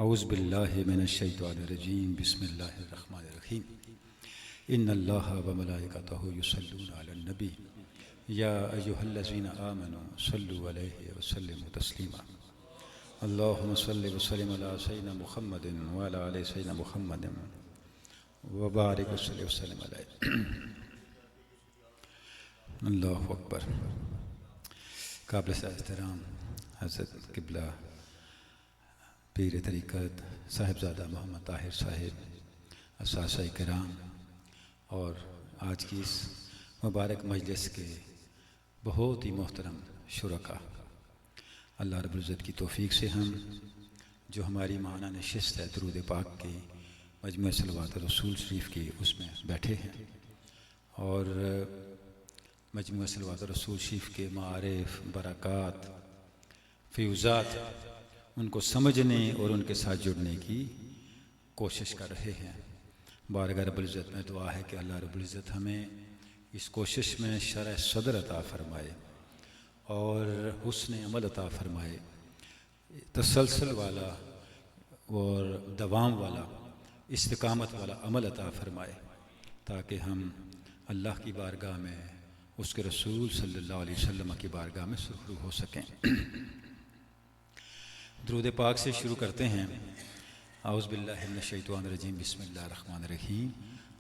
औज़ु बिल्लाहि मिनश्शैतानिर्रजीम बिस्मिल्लाहिर्रहमानिर्रहीम इन्नल्लाहा व मलाइकतहु युसल्लूना अलन नबी या अय्युहल्लज़ीना आमनू सल्लु अलैहि व सल्लिमू तस्लीमा अल्लाहुम्मा सल्लि व सल्लिम अला सय्यिदिना मुहम्मदिन व अला आलि सय्यिदिना मुहम्मदिन व बारिक व सल्लि व सल्लिम अलैहि। अल्लाहु अकबर। काबिल एहतराम हज़रत क़िबला पीर तरीक़त साहिबज़ादा मोहम्मद ताहिर साहिब, असातिज़ा किराम और आज की इस मुबारक मजलिस के बहुत ही मोहतरम शुरका, अल्लाह रब्बुल इज़्ज़त की तौफ़ीक़ से हम जो हमारी माना नशिस्त है दुरूद पाक की मजमू सलवात रसूल शरीफ की उसमें बैठे हैं और मजमू सलवात रसूल शरीफ के मारिफ बरक़ात फ़ियूज़ात उनको समझने और उनके साथ जुड़ने की कोशिश कर रहे हैं। बारगाह रब्बुल इज़्ज़त में दुआ है कि अल्लाह रब्बुल इज़्ज़त हमें इस कोशिश में शरह सदर अता फ़रमाए और हुस्न अमल अता फ़रमाए, तसलसल वाला और दवाम वाला इस्तिकामत वाला अमल अता फ़रमाए ताकि हम अल्लाह की बारगाह में उसके रसूल सल्लल्लाहु अलैहि वसल्लम की बारगाह में सुरखरू हो सकें। दुरूद पाक से शुरू करते हैं। औज़ु बिल्लाहि मिनश्शैतानिर्रजीम बिस्मिल्लाहिर्रहमानिर्रहीम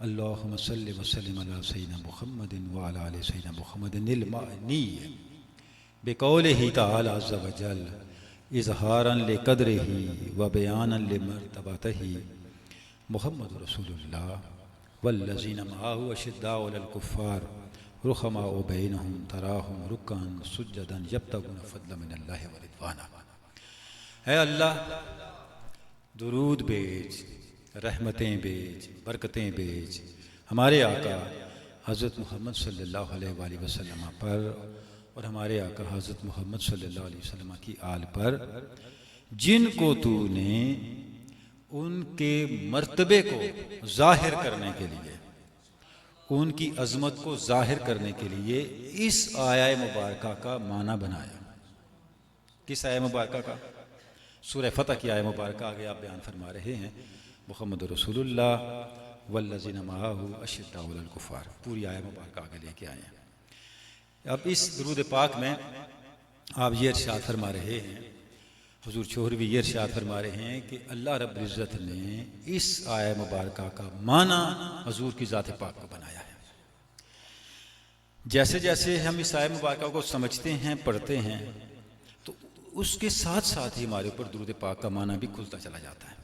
अल्लाहुम्मा सल्लि व सल्लिम अला सय्यिदिना मुहम्मदिन व अला आलि सय्यिदिना मुहम्मदिनिल मअनी बिक़ौलिही तआला अज़्ज़ा व जल इज़हारन लिक़द्रिही व बयानन लिमर्तबतिही मुहम्मदुर रसूलुल्लाह वल्लज़ीना मअहु अशिद्दाउ अलल कुफ़्फ़ार रुहमाउ बैनहुम तराहुम रुक्कान सुज्जदन यब्तगूना फ़ज़लन मिनल्लाहि व रिज़वाना। है अल्लाह, दुरूद भेज, रहमतें भेज, बरकतें भेज हमारे आका हज़रत मोहम्मद सल्लल्लाहु अलैहि वसल्लम पर और हमारे आका हज़रत मोहम्मद सल्लल्लाहु अलैहि वसल्लम की आल पर, जिनको तूने उनके मर्तबे को ज़ाहिर करने के लिए, उनकी अज़मत को ज़ाहिर करने के लिए इस आया मुबारका का माना बनाया। किस आया मुबारका का? सूरह फतह की आया मुबारका आगे आप बयान फरमा रहे हैं मुहम्मद रसूलुल्लाह वल्लज़ीना मअहु अशिद्दाउ अलल कुफ़्फ़ार, पूरी आया मुबारका आगे लेके आए हैं। अब इस दुरूद पाक में आप ये इरशाद फरमा रहे हैं, हुज़ूर शोहर भी ये इरशाद फरमा रहे हैं कि अल्लाह रब्बुल इज़्ज़त ने इस आया मुबारका का माना हुज़ूर की ज़ात पाक को बनाया है। जैसे जैसे हम इस आया मुबारका को समझते हैं, पढ़ते हैं, तो उसके साथ साथ ही हमारे ऊपर दुरूद पाक का माना भी खुलता चला जाता है।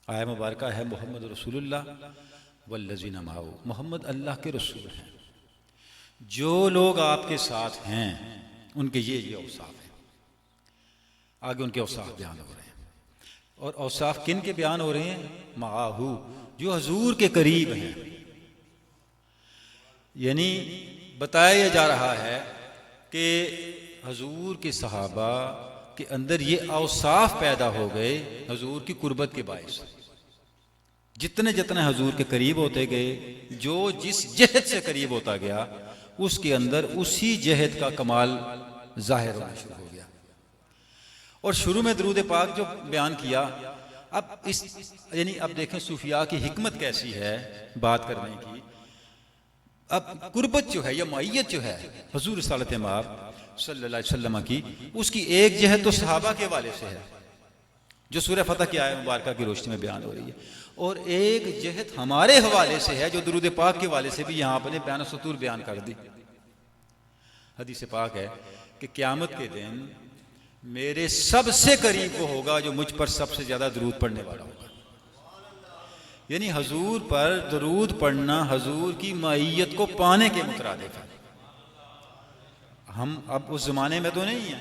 आया मुबारका है मुहम्मद रसूलुल्लाह वल्लज़ीना मअहु, मोहम्मद अल्लाह के रसूल हैं, जो लोग आपके साथ हैं उनके ये औसाफ हैं। आगे उनके औसाफ बयान हो रहे हैं और औसाफ किन के बयान हो रहे हैं? मअहु, जो हुजूर के करीब हैं। यानी बताया जा रहा है कि हुजूर के सहाबा के अंदर ये औसाफ पैदा हो गए हुजूर की कुर्बत के बायस। जितने जितने हुजूर के करीब होते गए, जो जिस जहद से करीब होता गया उसके अंदर उसी जहद का कमाल जाहिर होना शुरू हो गया। और शुरू में दरूद पाक जो बयान किया, अब इस यानी अब देखें सूफिया की हिकमत कैसी है बात करने की। अब कुर्बत जो है या मय्यत जो है हुजूर रिसालत माब सल्लल्लाहु अलैहि वसल्लम की, उसकी एक जहद तो सहाबा के हवाले से है जो सूरह फतह की आयत मुबारका की रोशनी में बयान हो रही है, और एक जहद हमारे हवाले से है जो दुरूद पाक के हवाले से भी यहाँ आपने बयान सतूर बयान कर दी। हदीस पाक है कि क़यामत के दिन मेरे सबसे करीब वो होगा जो मुझ पर सबसे ज्यादा दरूद पढ़ने वाला होगा। यानी हुजूर पर दरूद पढ़ना हुजूर की मईयत को पाने के मुतरादिफ है। हम अब उस जमाने में तो नहीं है,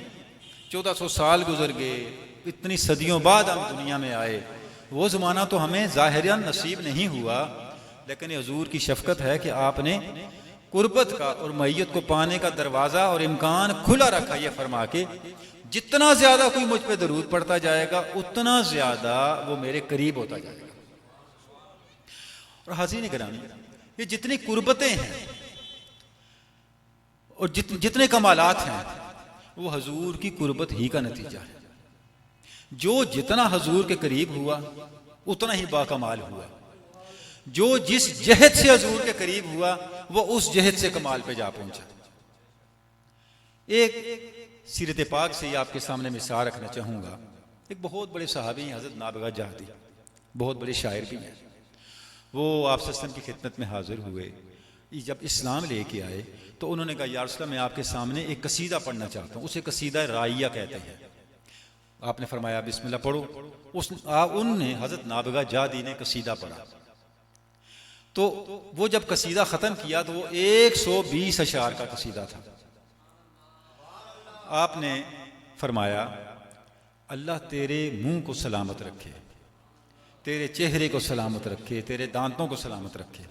1400 साल गुजर गए, इतनी सदियों बाद हम दुनिया में आए। वो ज़माना तो हमें ज़ाहिरन नसीब नहीं हुआ, लेकिन हुजूर की शफ़क़त है कि आपने कुर्बत का और मईयत को पाने का दरवाज़ा और इम्कान खुला रखा, ये फरमा के जितना ज़्यादा कोई मुझ पर दरूद पड़ता जाएगा उतना ज़्यादा वो मेरे करीब होता जाएगा। और हाज़रीन गिरामी, ये जितनी कुर्बतें हैं और जितने कमालात हैं वो हुजूर की कुर्बत ही का नतीजा है। जो जितना हजूर के करीब हुआ उतना ही बाकमाल हुआ, जो जिस जहद से हजूर के करीब हुआ वो उस जहद से कमाल पे जा पहुंचा। एक सीरत पाक से ही आपके सामने मिसाल रखना चाहूँगा। एक बहुत बड़े सहाबी हैं हज़रत नाबगा जादी, बहुत बड़े शायर भी हैं। वो आप सल्लल्लाहु अलैहि वसल्लम की खिदमत में हाजिर हुए। जब इस्लाम लेके आए तो उन्होंने कहा, या रसूल अल्लाह, मैं आपके सामने एक कसीदा पढ़ना चाहता हूँ। उसे कसीदा राइया कहते हैं। आपने फरमाया बिस्मिल्लाह पढ़ो। उनने हज़रत नाबगा जादी ने कसीदा पढ़ा। तो वो जब कसीदा ख़त्म किया तो वो 120 अशार का कसीदा था। आपने फरमाया, अल्लाह तेरे मुंह को सलामत रखे, तेरे चेहरे को सलामत रखे, तेरे दांतों को सलामत रखे।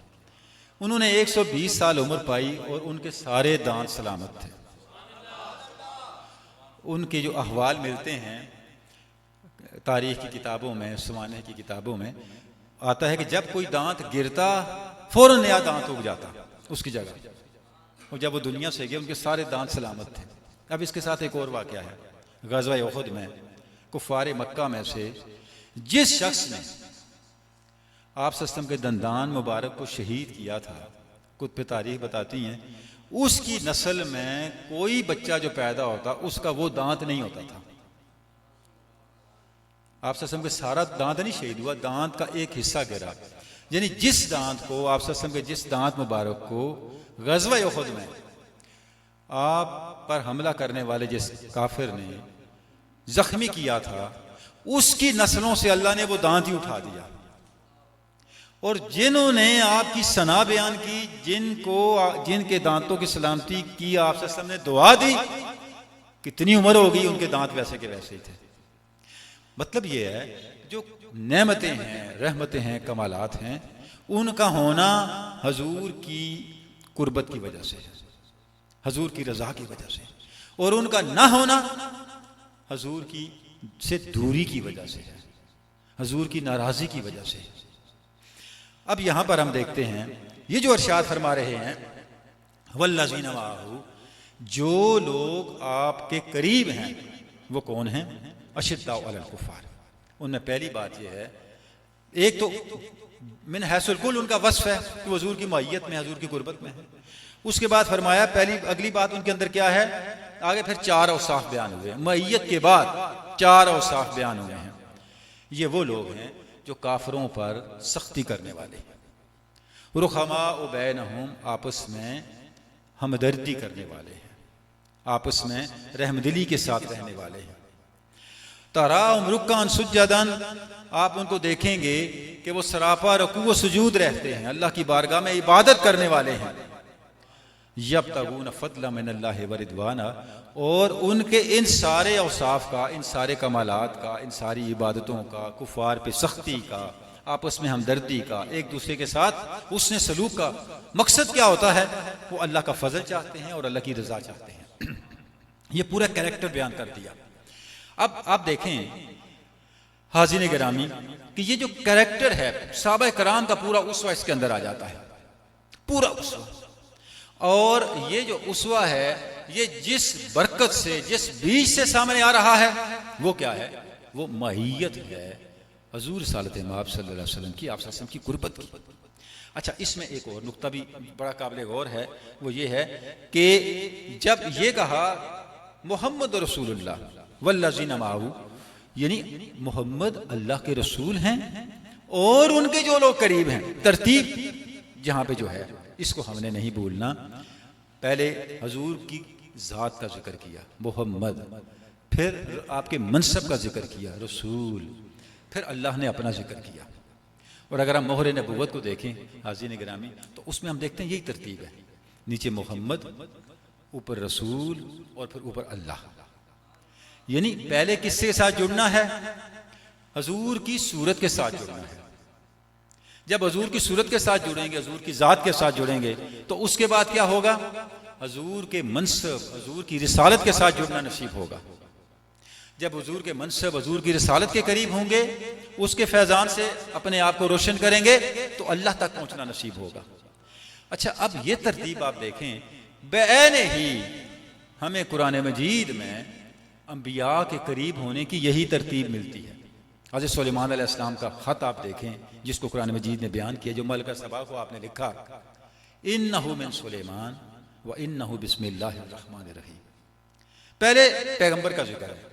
उन्होंने 120 साल उम्र पाई और उनके सारे दांत सलामत थे। उनके जो अहवाल मिलते हैं तारीख़ की किताबों में, ज़माने की किताबों में आता है कि जब कोई दांत गिरता फौरन नया दांत उग जाता उसकी जगह, और जब वो दुनिया से गए उनके सारे दांत सलामत थे। अब इसके साथ एक और वाक़या है। ग़ज़वा उहद में कुफ़ार मक्का में से जिस शख्स ने आप सल्लल्लाहु अलैहि वसल्लम के दंदान मुबारक को शहीद किया था, कुछ पे तारीख बताती हैं, उसकी नस्ल में कोई बच्चा जो पैदा होता उसका वो दांत नहीं होता था। आप सल्लल्लाहु अलैहि वसल्लम के सारा दांत नहीं शहीद हुआ, दांत का एक हिस्सा गिरा। यानी जिस दांत को आप सल्लल्लाहु अलैहि वसल्लम के जिस दांत मुबारक को ग़ज़वा उहद में आप पर हमला करने वाले जिस काफिर ने जख्मी किया था, उसकी नस्लों से अल्लाह ने वो दांत ही उठा दिया। और जिन्होंने आपकी सना बयान की, जिनके दांतों की सलामती की आप सल्लल्लाहु अलैहि वसल्लम ने दुआ दी, कितनी उम्र हो गई उनके दांत वैसे के वैसे ही थे। मतलब ये है जो नेमतें हैं, रहमतें हैं, कमालात हैं, उनका होना हजूर की कुर्बत की वजह से है, हजूर की रजा की वजह से, और उनका ना होना हजूर की से दूरी की वजह से है, हजूर की नाराजी की वजह से। अब यहां पर हम देखते हैं ये जो इरशाद फरमा रहे हैं, वल्लज़ीना माअहू, जो लोग आपके करीब हैं वो कौन हैं? अशिद्दाउ अलल कुफ़ार। उनमें पहली बात यह है, एक तो मिन हैसुल कुल उनका वस्फ है कि हजूर की मय्यत में, हजूर की गुरबत में है। उसके बाद फरमाया अगली बात उनके अंदर क्या है, आगे फिर 4 औसाफ बयान हुए। मय्यत के बाद 4 औसाफ बयान हुए हैं। ये वो लोग हैं जो काफिरों पर सख्ती करने वाले, रुखमा बैनहुम, आपस में हमदर्दी करने वाले हैं, आपस में रहमदिली के साथ रहने वाले हैं। तराहुम रुक्कान सुज्जदन, आप उनको देखेंगे कि वो सरापा रुकू व सुजूद रहते हैं, अल्लाह की बारगाह में इबादत करने वाले हैं। यब्तगून फदला मिनल्लाहि व रिदवाना, और उनके इन सारे औसाफ का, इन सारे कमालात का, इन सारी इबादतों का, कुफार पे सख्ती का, आपस में हमदर्दी का, एक दूसरे के साथ उसने सलूक का मकसद क्या होता है? वो अल्लाह का फजल चाहते हैं और अल्लाह की रजा चाहते हैं। ये पूरा कैरेक्टर बयान कर दिया। अब आप देखें हाज़िन गिरामी कि ये जो कैरेक्टर है सहाबा कराम का पूरा उसवा इसके अंदर आ जाता है, पूरा उसवा। और ये जो उसवा है ये जिस बरकत से, जिस बीज से सामने आ रहा है वो क्या है? वो माहियत है हजूर सालत माब सल्लल्लाहु अलैहि वसल्लम की, आप सल्लल्लाहु अलैहि वसल्लम की कुर्बत की। अच्छा, इसमें एक और नुक्ता भी बड़ा काबिल गौर है, वो ये है कि जब ये कहा मोहम्मद रसूलुल्लाह वल्लज़ीना माअहू, यानी मोहम्मद अल्लाह के रसूल हैं और उनके जो लोग करीब हैं, तरतीब जहां पे जो है इसको हमने नहीं भूलना। पहले हजूर की ज़ात का जिक्र किया मोहम्मद, फिर आपके मनसब का जिक्र किया रसूल, फिर अल्लाह ने अपना जिक्र किया। और अगर हम मोहर नबुव्वत को देखें हाज़िन गिरामी, तो उसमें हम देखते हैं यही तरतीब है, नीचे मोहम्मद, ऊपर रसूल और फिर ऊपर अल्लाह। यानी पहले किसके साथ जुड़ना है? हजूर की सूरत के साथ जुड़ना है। जब हजूर की सूरत के साथ जुड़ेंगे, हजूर की ज़ात के साथ जुड़ेंगे, तो उसके बाद क्या होगा? हजूर के मनसब, हजूर की रिसालत के साथ जुड़ना नसीब होगा। जब हजूर के मनसब, हजूर की रिसालत के करीब होंगे, उसके फैज़ान से अपने आप को रोशन करेंगे, तो अल्लाह तक पहुंचना नसीब होगा। अच्छा, अब ये तरतीब आप देखें, बेऐने ही हमें कुरान मजीद में अंबिया के करीब होने की यही तरतीब मिलती है। हज़रत सुलेमान अलैहिस्सलाम का ख़त आप देखें, जिसको कुरान मजीद ने बयान किया, जो मलका सबा को आपने लिखा, इन्नहु मिन सुलेमान व इन्नहु बिस्मिल्लाहिर रहमानिर रहीम। पहले पैगंबर का जिक्र है।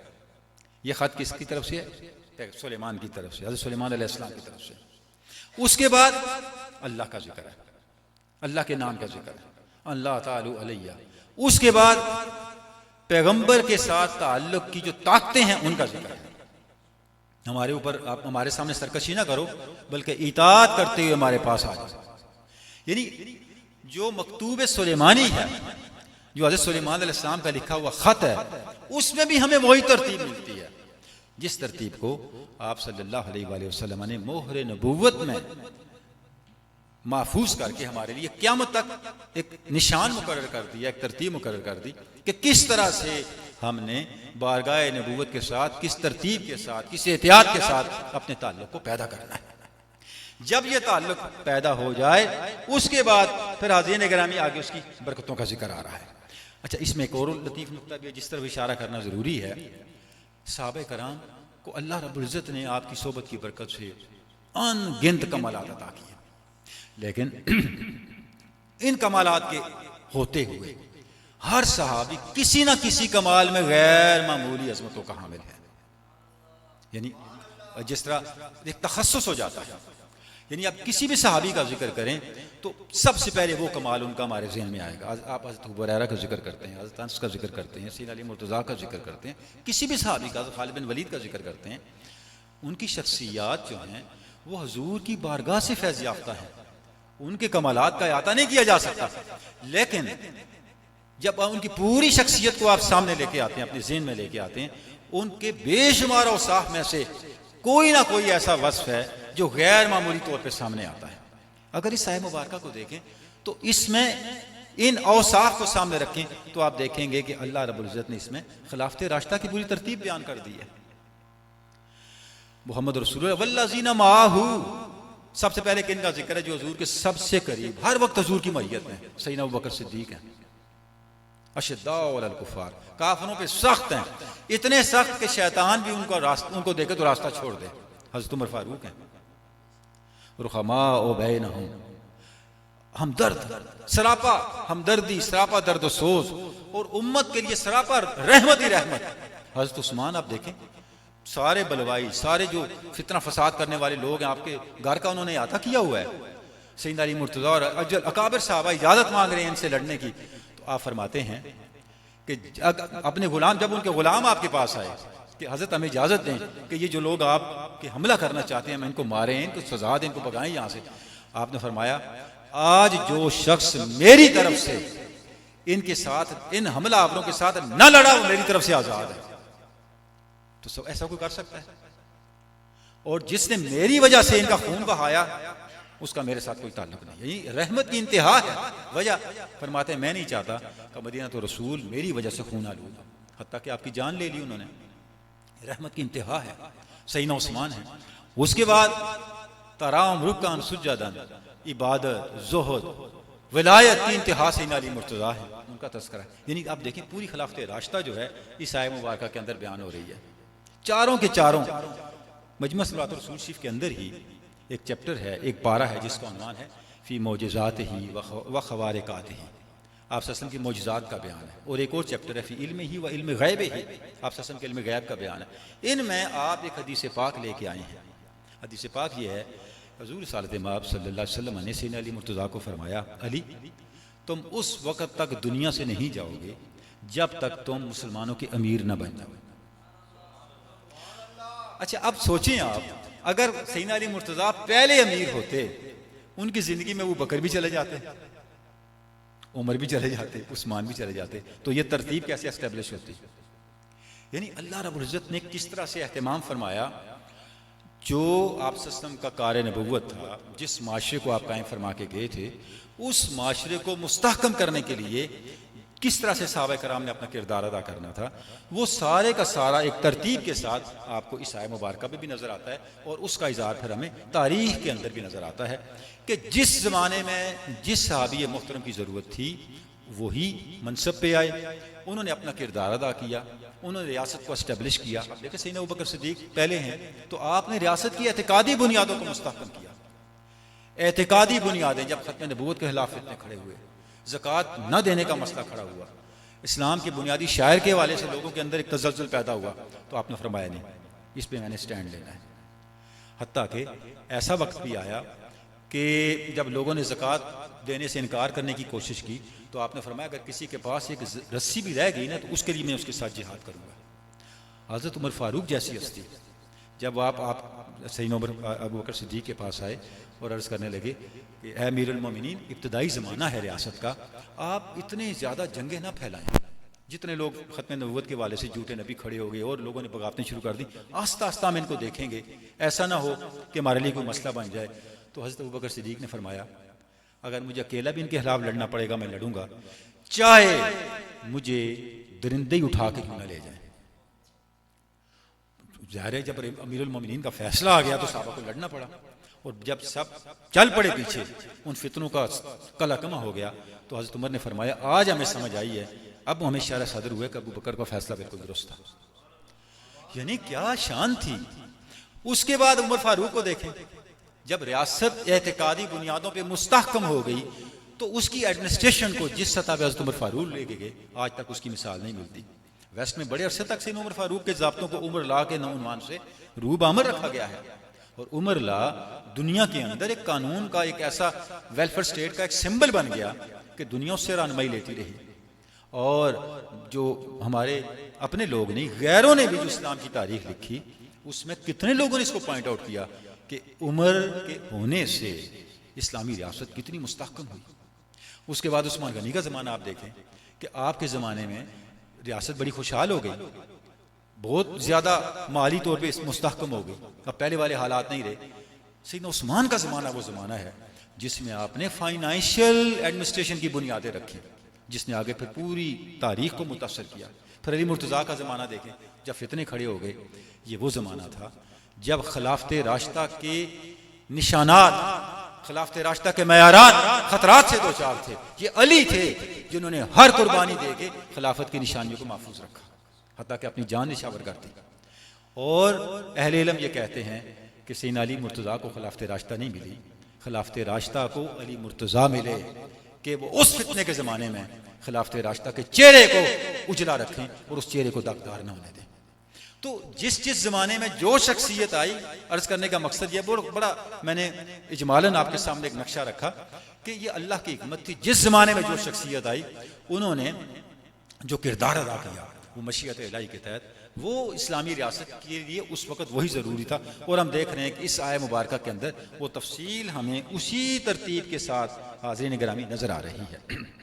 ये ख़त किसकी तरफ से है? सुलेमान की तरफ से, हज़रत सुलेमान अलैहिस्सलाम की तरफ से। उसके बाद अल्लाह का जिक्र है, अल्लाह के नाम का जिक्र है, अल्लाह तालू अलैया। उसके बाद पैगंबर के साथ ताल्लुक़ की जो ताकतें हैं उनका जिक्र है। हमारे ऊपर, आप हमारे सामने सरकशी ना करो, बल्कि इताअत करते हुए हमारे पास आ जाओ। यानी जो मकतूब सुलेमानी है, जो हज़रत सुलेमान अलैहिस्सलाम का लिखा हुआ ख़त है, उसमें भी हमें वही तरतीब मिलती है जिस तरतीब को आप सल्लल्लाहु अलैहि वसल्लम ने मोहर नबूवत में महफूज करके हमारे लिए क़यामत तक एक निशान मुकर्रर कर दिया, एक तरतीब मुकर्रर कर दी कि किस तरह से हमने बारगाह नबूवत के साथ, किस तरतीब के साथ, किस एहतियात के साथ अपने ताल्लुक़ को पैदा करना है। जब यह ताल्लुक़ पैदा हो जाए, उसके बाद फिर हाज़रीन गिरामी आगे उसकी बरकतों का जिक्र आ रहा है। अच्छा, इसमें एक और लतीफ़ नुक्ता भी है जिस तरफ इशारा करना ज़रूरी है। सहाबा कराम को अल्लाह रब्बुल इज़्ज़त ने आपकी सोबत की बरकत से अनगिनत कमालात अता किए, लेकिन इन कमालात के होते हुए हर सहाबी किसी न किसी कमाल में गैर मामूली अज़मतों का हामिल है। यानी जिस तरह एक तखस्सुस हो जाता है, यानी आप किसी भी सहाबी का जिक्र करें तो सबसे पहले वो कमाल उनका हमारे ज़हन में आएगा। आप हज़रत अबू हुरैरा का जिक्र करते हैं, हज़रत अनस का जिक्र करते हैं, सैयदना अली मुर्तज़ा का जिक्र करते हैं, किसी भी सहाबी का, खालिद बिन वलीद का जिक्र करते हैं, उनकी शख्सियात जो हैं वो हुजूर की बारगाह से फैज़ याफ्ता है। उनके कमालात का अहाता नहीं किया जा सकता, लेकिन जब उनकी पूरी शख्सियत को आप सामने लेके आते हैं, अपने ज़हन में लेके आते हैं, उनके बेशुमार औसाफ में से कोई ना कोई ऐसा वस्फ है जो गैर मामूली तौर पर सामने आता है। अगर इस आयत मुबारका को देखें तो इसमें इन औसाफ को सामने रखें तो आप देखेंगे कि अल्लाह रब्बुल इज़्ज़त ने इसमें खिलाफत रास्ता की पूरी तरतीब बयान कर दी है। मोहम्मद रसूलुल्लाह वल्लज़ीना माअहू, सबसे पहले किनका जिक्र है? जो हुजूर के सबसे करीब, हर वक्त हुजूर की मैयत में सैयदना अबू बकर सिद्दीक हैं। अशद्दाउ अलल कुफ़ार, काफिरों पे सख्त हैं, इतने सख्त कि शैतान भी उनको देखे तो रास्ता छोड़ दे। हज़रत उमर फारूक हैं। रुखमाउ बैनहुम, हमदर्द, सरापा हमदर्दी, सरापा दर्द सोज, और उम्मत के लिए सरापा रहमत ही रहमत। हज़रत उस्मान आप देखें, सारे बलवाई, सारे जो फितना फसाद करने वाले लोग हैं आपके घर का उन्होंने अता किया हुआ है। सैयदना अली मुर्तज़ा और अजल अकाबिर साहबा इजाज़त मांग रहे हैं इनसे लड़ने की, तो आप फरमाते हैं कि अपने गुलाम, जब उनके गुलाम आपके पास आए कि हज़रत हमें इजाज़त दें कि ये जो लोग आपके हमला करना चाहते हैं, मैं इनको मारें, इनको सजा दें, इनको भगाएं यहाँ से, आपने फरमाया आज जो शख्स मेरी तरफ से इनके साथ, इन हमलावरों के साथ न लड़ा, वो मेरी तरफ से आज़ाद है। तो सब ऐसा कोई कर सकता है? और जिसने मेरी वजह से इनका खून बहाया उसका मेरे साथ कोई ताल्लुक नहीं। यही रहमत की इंतहा है। वजह फरमाते हैं मैं नहीं चाहता कि मदीना तो रसूल मेरी वजह से खून आलूद, हत्ता कि आपकी जान ले ली उन्होंने। रहमत की इंतहा है। सैयदना उस्मान है। उसके बाद तराम रुकान सुजदन, इबादत, ज़ुहद, विलायत की इंतहा सैयदना अली मुर्तज़ा है, उनका तज़किरा है। यानी आप देखें पूरी खिलाफत रास्ता जो है इस आयत मुबारका के अंदर बयान हो रही है। चारों के चारों मजमा सलावत रसूल शरीफ के अंदर ही एक चैप्टर है, एक पारा है जिसका उन्वान है फ़ी मौजिज़ातिही व ख़वारिक़ातिही, आप सल्लल्लाहु की मौजिज़ात का बयान है। और एक और चैप्टर है फ़ी इल्मिही व इल्मि ग़ैबिही, आप सल्लल्लाहु के इल्म गैब का बयान है। इनमें आप एक हदीस पाक लेके आए हैं। हदीस पाक ये है, हुज़ूर सल्लल्लाहु अलैहि वसल्लम ने सैयदना अली मुर्तज़ा को फरमाया, अली तुम उस वक़्त तक दुनिया से नहीं जाओगे जब तक तुम मुसलमानों के अमीर न बन जाओ। अच्छा अब सोचें आप, अगर सैयदना अली मुर्तज़ा पहले अमीर होते, उनकी ज़िंदगी में वो बकर भी चले जाते, उमर भी चले जाते, उस्मान भी चले जाते, तो ये तरतीब कैसे एस्टेब्लिश होती? यानी अल्लाह रब्बुल इज़्ज़त ने किस तरह से एहतमाम फरमाया। जो आप सल्लल्लाहु का कार नबुव्वत था, जिस माशरे को आप कायम फरमा के गए थे, उस माशरे को मुस्तहकम करने के लिए किस तरह से सहाबा कराम ने अपना किरदार अदा करना था, वो सारे का सारा एक तरतीब के साथ आपको इस आयत मुबारका में भी नज़र आता है। और उसका इज़हार फिर हमें तारीख़ के अंदर भी नज़र आता है कि जिस ज़माने में जिस सहाबी मोहतरम की ज़रूरत थी वही मनसब पे आए, उन्होंने अपना किरदार अदा किया, उन्होंने रियासत को इस्टेब्लिश किया। अब देखिए सैयदना अबू बकर सिद्दीक पहले हैं, तो आपने रियासत की एतकादी बुनियादों को मुस्तहकम किया। एतकादी बुनियादें, जब खत्म नबूवत के खिलाफ इतने खड़े हुए, ज़कात न देने का मसला खड़ा हुआ, इस्लाम के बुनियादी शायर के हवाले से लोगों के अंदर एक तज़ल्ज़ुल पैदा हुआ, तो आपने फरमाया नहीं, इस पे मैंने स्टैंड लेना है। हत्ता कि ऐसा वक्त भी आया कि जब लोगों ने ज़कात देने से इनकार करने की कोशिश की, तो आपने फरमाया अगर किसी के पास एक रस्सी भी रह गई ना, तो उसके लिए मैं उसके साथ जिहाद करूँगा। हज़रत उमर फारूक जैसी हस्ती, जब आप सैयदना अबू बकर सिद्दीक के पास आए और अर्ज़ करने लगे कि ऐ अमीरुल मोमिनीन, इब्तदाई ज़माना है रियासत का, आप इतने ज़्यादा जंगें ना फैलाएं। जितने लोग ख़त्म नबूवत के वाले से झूठे नबी खड़े हो गए और लोगों ने बगावतें शुरू कर दी, आस्ता आस्ता हम इनको देखेंगे, ऐसा ना हो कि हमारे लिए कोई मसला बन जाए। तो हज़रत अबू बकर सिद्दीक ने फरमाया अगर मुझे अकेला भी इनके खिलाफ लड़ना पड़ेगा मैं लड़ूंगा, चाहे मुझे दरिंदे ही उठा के क्यों न ले जाए। ज़ाहिर है जब अमीरुल मोमिनीन का फैसला आ गया तो साहबा को लड़ना पड़ा, और जब सब चल पड़े पीछे, उन फितनों का कलाकमा हो गया, तो हज़रत उमर ने फरमाया आज हमें समझ आई है, अब हमें शारा सदर हुए कि अबू बकर का फैसला बिल्कुल दुरुस्त था। यानी क्या शान थी। उसके बाद उमर फारूक को देखें, जब रियासत एतकादी बुनियादों पे मुस्तहकम हो गई, तो उसकी एडमिनिस्ट्रेशन को जिस सतह पे हज़रत उमर फारूक लेके गए, आज तक उसकी मिसाल नहीं मिलती। वेस्ट में बड़े अरसे तक से उमर फारूक के ज़ाब्तों को उमर ला के नौनवान से रूब आमर रखा गया है, और उमर ला दुनिया के अंदर एक कानून का, एक ऐसा वेलफेयर स्टेट का एक सिंबल बन गया कि दुनिया उससे रहनुमाई लेती रही। और जो हमारे अपने लोग नहीं, गैरों ने भी जो इस्लाम की तारीख लिखी, उसमें कितने लोगों ने इसको पॉइंट आउट किया कि उमर के होने से इस्लामी रियासत कितनी मुस्तहकम हुई। उसके बाद उस्मान गनी का ज़माना आप देखें कि आपके ज़माने में रियासत बड़ी खुशहाल हो गई, बहुत ज़्यादा माली तौर पे मुस्तहकम हो गई, अब पहले वाले हालात नहीं रहे। सैयदना उस्मान का ज़माना वो ज़माना है जिसमें आपने फाइनेंशियल एडमिनिस्ट्रेशन की बुनियादें रखी, जिसने आगे फिर पूरी तारीख को मुतासर किया। फिर अली मुर्तज़ा का ज़माना देखें, जब फितने खड़े हो गए, ये वो ज़माना था जब खिलाफत राशिदा के निशानात, खिलाफत राशिदा के मयारात खतरात से दो चार थे। ये अली थे जिन्होंने हर कुर्बानी दे के खिलाफत की निशानियों को महफूज रखा, हत्ता कि अपनी जान निशावर कर दी। और अहले इल्म ये कहते हैं कि सैयदना अली मुर्तज़ा को खिलाफत राशिदा नहीं मिली, खिलाफत राशिदा को अली मुर्तज़ा मिले कि वो उस फितने के ज़माने में खिलाफत राशिदा के चेहरे को उजला रखें और उस चेहरे को दागदार न होने दें। तो जिस जिस ज़माने में जो शख्सियत आई, अर्ज़ करने का मकसद यह बड़ा मैंने इजमालन आपके सामने एक नक्शा रखा कि ये अल्लाह की हिकमत थी। जिस ज़माने में जो शख्सियत आई, उन्होंने जो किरदार अदा किया वो मशीयत इलाही के तहत, वो इस्लामी रियासत के लिए उस वक़्त वही ज़रूरी था। और हम देख रहे हैं कि इस आय मुबारक के अंदर वो तफसील हमें उसी तरतीब के साथ हाज़रीन गिरामी नज़र आ रही है।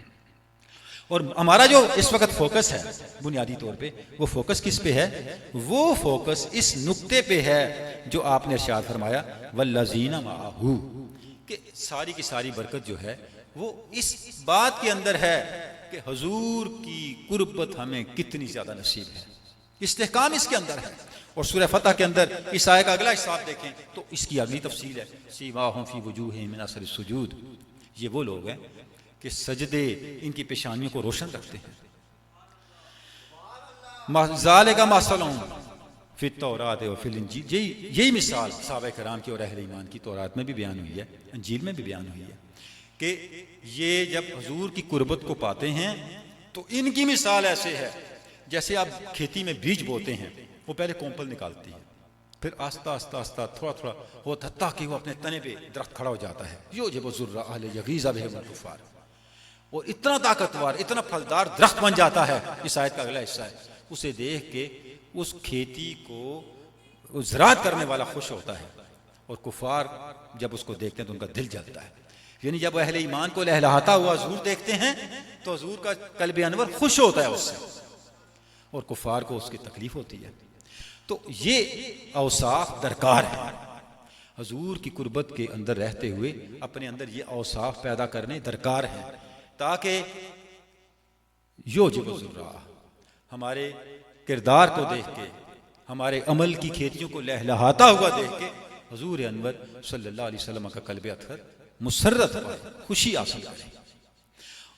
और हमारा जो इस वक्त फोकस है बुनियादी तौर पे, वो फोकस किस पे है? वो फोकस इस नुक्ते पे है जो आपने इरशाद फरमाया वल्लज़ीना माअहू, कि सारी की सारी बरकत जो है वो इस बात के अंदर है कि हुजूर की कुर्बत हमें कितनी ज़्यादा नसीब है, इस्तेहकाम इसके अंदर है। और सूरह फतह के अंदर इस आयत का अगला हिस्सा आप देखें तो इसकी अगली तफसील है, सीमाहुम फी वजूहिहिम मिन असरि सुजूद। ये वो लोग हैं कि सजदे इनकी पेशानियों को रोशन रखते हैं। ज़ालिका मसलुहुम फित तौरात व फिल इंजील, यही मिसाल सहाबा कराम की और अहले ईमान की तौरात में भी बयान हुई है, इंजील में भी बयान हुई है कि ये जब हुजूर की कुर्बत को पाते हैं तो इनकी मिसाल ऐसे है जैसे आप खेती में बीज बोते हैं, वो पहले कोंपल निकालती है, फिर आस्ता आस्ता आस्ता थोड़ा थोड़ा होता ताकि वो अपने तने पे दरख्त खड़ा हो जाता है, यो जब जुर्रा अहले यगीज़ा बिहिम कुफार, और इतना ताकतवर इतना फलदार दरख्त बन जाता है। इस आयत का अगला हिस्सा है, उसे देख के उस खेती को ज़राअत करने वाला खुश होता है, और कुफार जब उसको देखते हैं तो उनका दिल जलता है। यानी जब अहले ईमान को लहलहाता हुआ हुजूर देखते हैं तो हुजूर का कल्ब अनवर खुश होता है उससे, और कुफार को उसकी तकलीफ होती है। तो ये औसाफ दरकार है, हुजूर की कुर्बत के अंदर रहते हुए अपने अंदर ये औसाफ पैदा करने दरकार हैं, ताकि यो जुर्रा हमारे किरदार को देख के, हमारे अमल की खेतियों को लहलहाता हुआ देख के हुजूर अनवर सल्लल्लाहु अलैहि वसल्लम का कल्ब अतहर मुसर्रत हो, खुशी हासिल करे।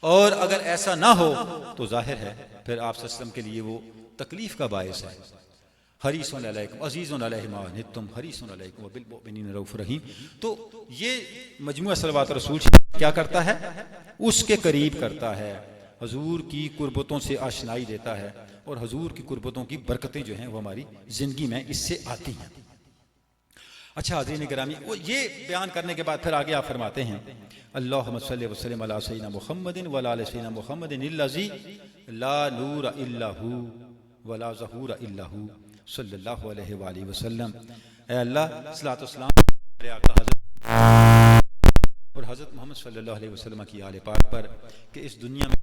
और अगर ऐसा ना हो तो जाहिर है फिर आप सल्लल्लाहु अलैहि वसल्लम के लिए वो तकलीफ़ का बायस है। हरीसुन अलैकुम अज़ीज़ुन अलैहि मा अनित्तुम हरीसुन अलैकुम बिल मुमिनीन रऊफ़ुर रहीम। तो ये मजमूआ सलवात रसूल क्या करता है, उसके करीब करता है, हजूर की कुर्बतों से आशनाई देता है, और हजूर की कुर्बतों की बरकतें जो हैं वो हमारी ज़िंदगी में इससे आती हैं। अच्छा हाज़रीन गिरामी, वो ये बयान करने के बाद फिर आगे आप फरमाते हैं, अल्लाहुम्मा सल्लि व सल्लिम अला सय्यिदिना मुहम्मदिन व अला आलि सय्यिदिना मुहम्मदिन अल्लज़ी ला नूर इल्ला हू व ला ज़हूर इल्ला हू सल्लल्लाहु अलैहि व आलिहि वसल्लम। ऐ अल्लाह सल्लल्लाहु अलैहि वसल्लम और हज़रत मोहम्मद सल्लल्लाहु अलैहि वसल्लम की आले पाक पर कि इस दुनिया में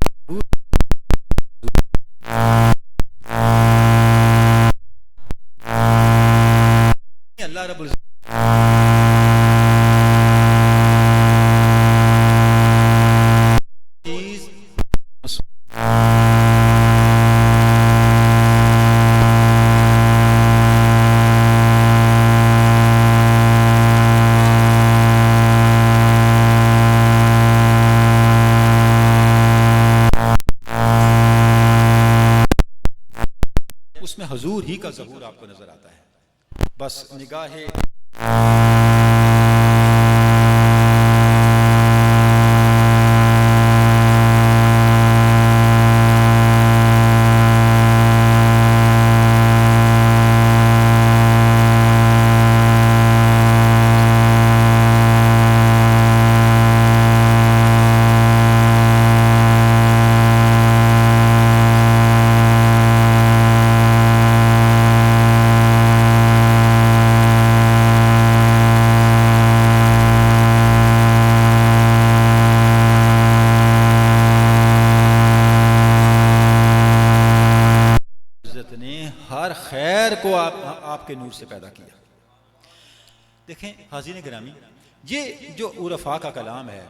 अल्लाह रब्बुल उसमें हजूर ही का ज़हूर आपको नजर आता है। बस निगाहे हर खैर को आपके नूर से पैदा किया। देखें हाज़रीन गिरामी, ये जो उरफा का कलाम है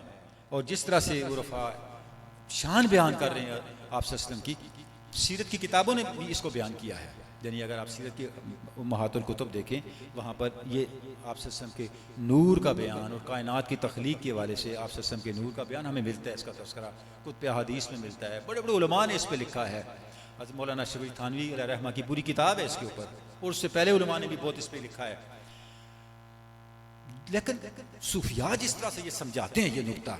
और जिस तरह से उरफा शान बयान कर रहे हैं आप सल्लल्लाहु अलैहि वसल्लम की, सीरत की किताबों ने भी इसको बयान किया है। यानी अगर आप सीरत की उम्महातुल कुतुब देखें, वहाँ पर ये आप सल्लल्लाहु अलैहि वसल्लम के नूर का बयान और कायनात की तख्लीक के हवाले से आप सल्लल्लाहु अलैहि वसल्लम के नूर का बयान हमें मिलता है। इसका तज़किरा कुतुब अहादीस में मिलता है, बड़े बड़े उलमा ने इस पर लिखा है। हज़रत मौलाना शबीर थानवी रहमा की पूरी किताब है इसके ऊपर, और उससे पहले उलमा ने भी बहुत इस पर लिखा है। लेकिन सूफिया जिस तरह से ये समझाते हैं ये नुक्ता,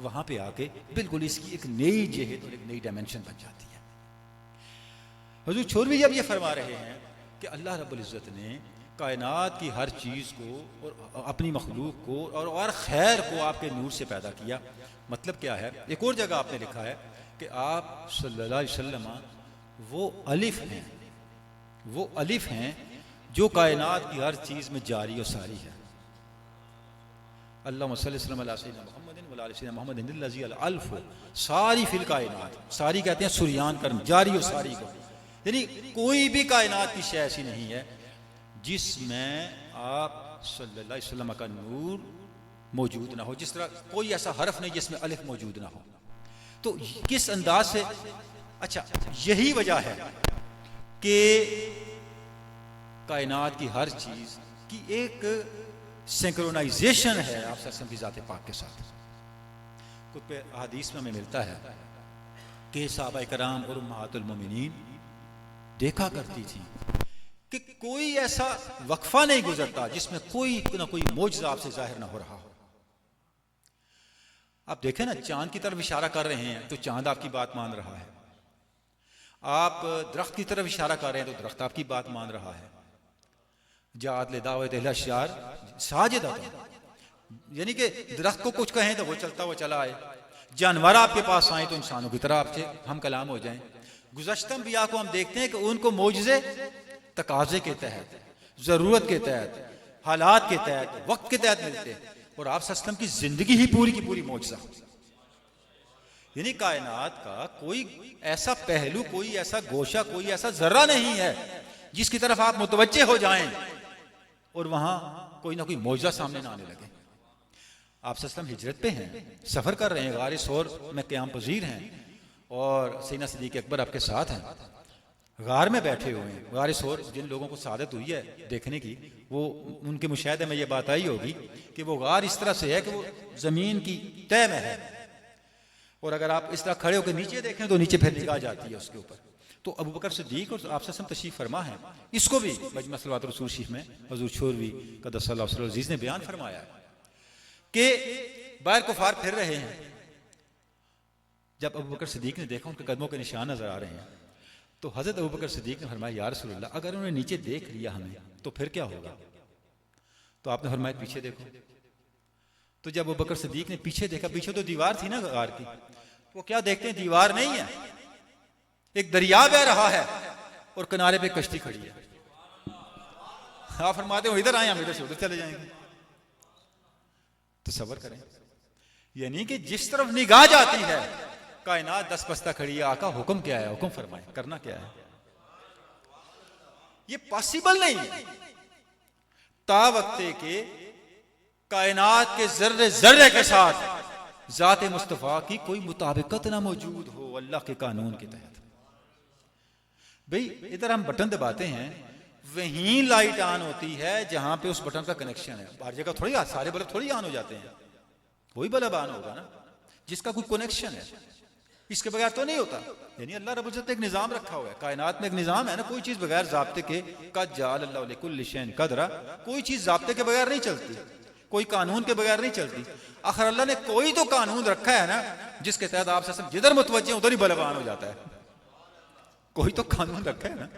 वहां पे आके बिल्कुल इसकी एक नई जहत और एक नई डायमेंशन बन जाती है। हुजूर छोरवी जब ये फरमा रहे हैं कि अल्लाह रब्बुल इज़्ज़त ने कायनात की हर चीज़ को और अपनी मखलूक को और खैर को आपके नूर से पैदा किया, मतलब क्या है? एक और जगह आपने लिखा है कि आप सल्लल्लाहु अलैहि वसल्लम वो अलिफ हैं जो कायनात की हर चीज़ में जारी और सारी है। अल्लाहुम्मा सल्लि अला सय्यिदिना मुहम्मदिन व अला आलि सय्यिदिना मुहम्मदिन अल्लज़ी अल्फ़, सारी फिल कायनात, सारी कहते हैं सुरियान कर्म, जारी और सारी को, यानी कोई भी कायनात की शय ऐसी नहीं है जिसमें आप सल्लल्लाहु अलैहि वसल्लम का नूर मौजूद ना हो। जिस तरह कोई ऐसा हरफ नहीं जिसमें अलिफ मौजूद ना हो। तो किस अंदाज से, अच्छा यही वजह है कि कायनात की हर चीज की एक सिंक्रोनाइजेशन है आप सल्लल्लाहु की ज़ात पाक के साथ। कुछ हदीस में हमें मिलता है कि सहाबा कराम और उम्महातुल मोमिनीन देखा करती थी कि कोई ऐसा वक्फा नहीं गुजरता जिसमें कोई ना कोई मौजज़ा आपसे जाहिर ना हो रहा हो। आप देखें ना, चांद की तरफ इशारा कर रहे हैं तो चांद आपकी बात मान रहा है, आप दरख्त की तरफ इशारा कर रहे हैं तो दरख्त आपकी बात मान रहा है। जात ले दावत अहलशार साजिदा, यानी कि दरख्त को कुछ कहें तो वो चलता हुआ चला आए, जानवर आपके पास आए तो इंसानों की तरह आपसे हम कलाम हो जाएं। गुज़श्ता अंबिया को हम देखते हैं कि उनको मौजज़े तकाज़े के तहत, ज़रूरत के तहत, हालात के तहत, वक्त के तहत मिलते हैं, और आप सल्लल्लाहु की जिंदगी ही पूरी की पूरी मौजज़ा। यानी कायनात का कोई ऐसा पहलू, कोई ऐसा गोशा, कोई ऐसा जर्रा नहीं है जिसकी तरफ आप मुतवज्जे हो जाएं और वहां कोई ना कोई मौजज़ा सामने ना आने लगे। आप सल्लल्लाहु हिजरत पे हैं, सफर कर रहे हैं, गारे सौर में क़याम पज़ीर हैं, और सैयदना सिद्दीक़ अकबर आपके साथ हैं, गार में बैठे हुए हैं। गारे सौर जिन लोगों को सादत हुई है देखने की, वो उनके मुशाहिदे में ये बात आई होगी कि वो गार इस तरह से है कि वो जमीन की तह में है, और अगर आप इस तरह खड़े होकर नीचे देखें तो नीचे फिर निगाह जाती है उसके ऊपर। तो अबू बकर सिद्दीक और आप सल्लल्लाहु तशरीफ फरमा है, इसको भी मजमा सलवात रसूल शरीफ में हजूर छोरवी क़द्दसल्लल्लाहु सिर्रहु अज़ीज़ ने बयान फरमाया कि बाहर कुफार फिर रहे हैं। जब अबू बकर सिद्दीक ने देखा उनके कदमों के निशान नजर आ रहे हैं, तो हजरत अबू बकर सिद्दीक ने फरमाया, या रसूल अल्लाह, अगर उन्होंने नीचे देख लिया हमें तो फिर क्या होगा? तो आपने फरमाया पीछे देखो। तो जब अबू बकर सिद्दीक ने पीछे देखा, पीछे तो दीवार थी ना गार की, वो क्या देखते हैं, दीवार नहीं है, एक दरिया बह रहा है और किनारे पे कश्ती खड़ी है। आप फरमाते हो इधर आए, हम इधर से उधर चले जाएंगे। तो सब्र करें, यानी कि जिस तरफ निगाह जाती है कायनात दस बस्ता खड़ी है। आका हुक्म क्या है, हुक्म फरमाए, करना क्या है? ये पॉसिबल नहीं है। ता वक्ते के कायनात के जर्रे जर्रे के साथ जाते मुस्तफा की कोई मुताबिकत ना मौजूद हो अल्लाह के कानून के तहत। भाई इधर हम बटन दबाते हैं, वहीं लाइट ऑन होती है जहां पे उस बटन का कनेक्शन है। हर जगह थोड़ी सारे बल्ब थोड़ी ऑन हो जाते हैं, वही बल्ब ऑन होगा ना जिसका कोई कनेक्शन है, इसके बगैर तो नहीं होता। यानी अल्लाह रब्बुल इज्जत ने एक निजाम रखा हुआ है, कायनात में एक निजाम है ना, कोई चीज बगैर जाब्ते के, कद जाल अल्लाहु लिकुल्लि शैइन कदरा, कोई चीज जाब्ते के बगैर नहीं चलती, कोई कानून के बगैर नहीं चलती। आखिर अल्लाह ने कोई तो कानून रखा है ना जिसके तहत आप सब जिधर मुतवज्जे उधर ही बल्ब ऑन हो जाता है। कोई तो कानून रखा है ना,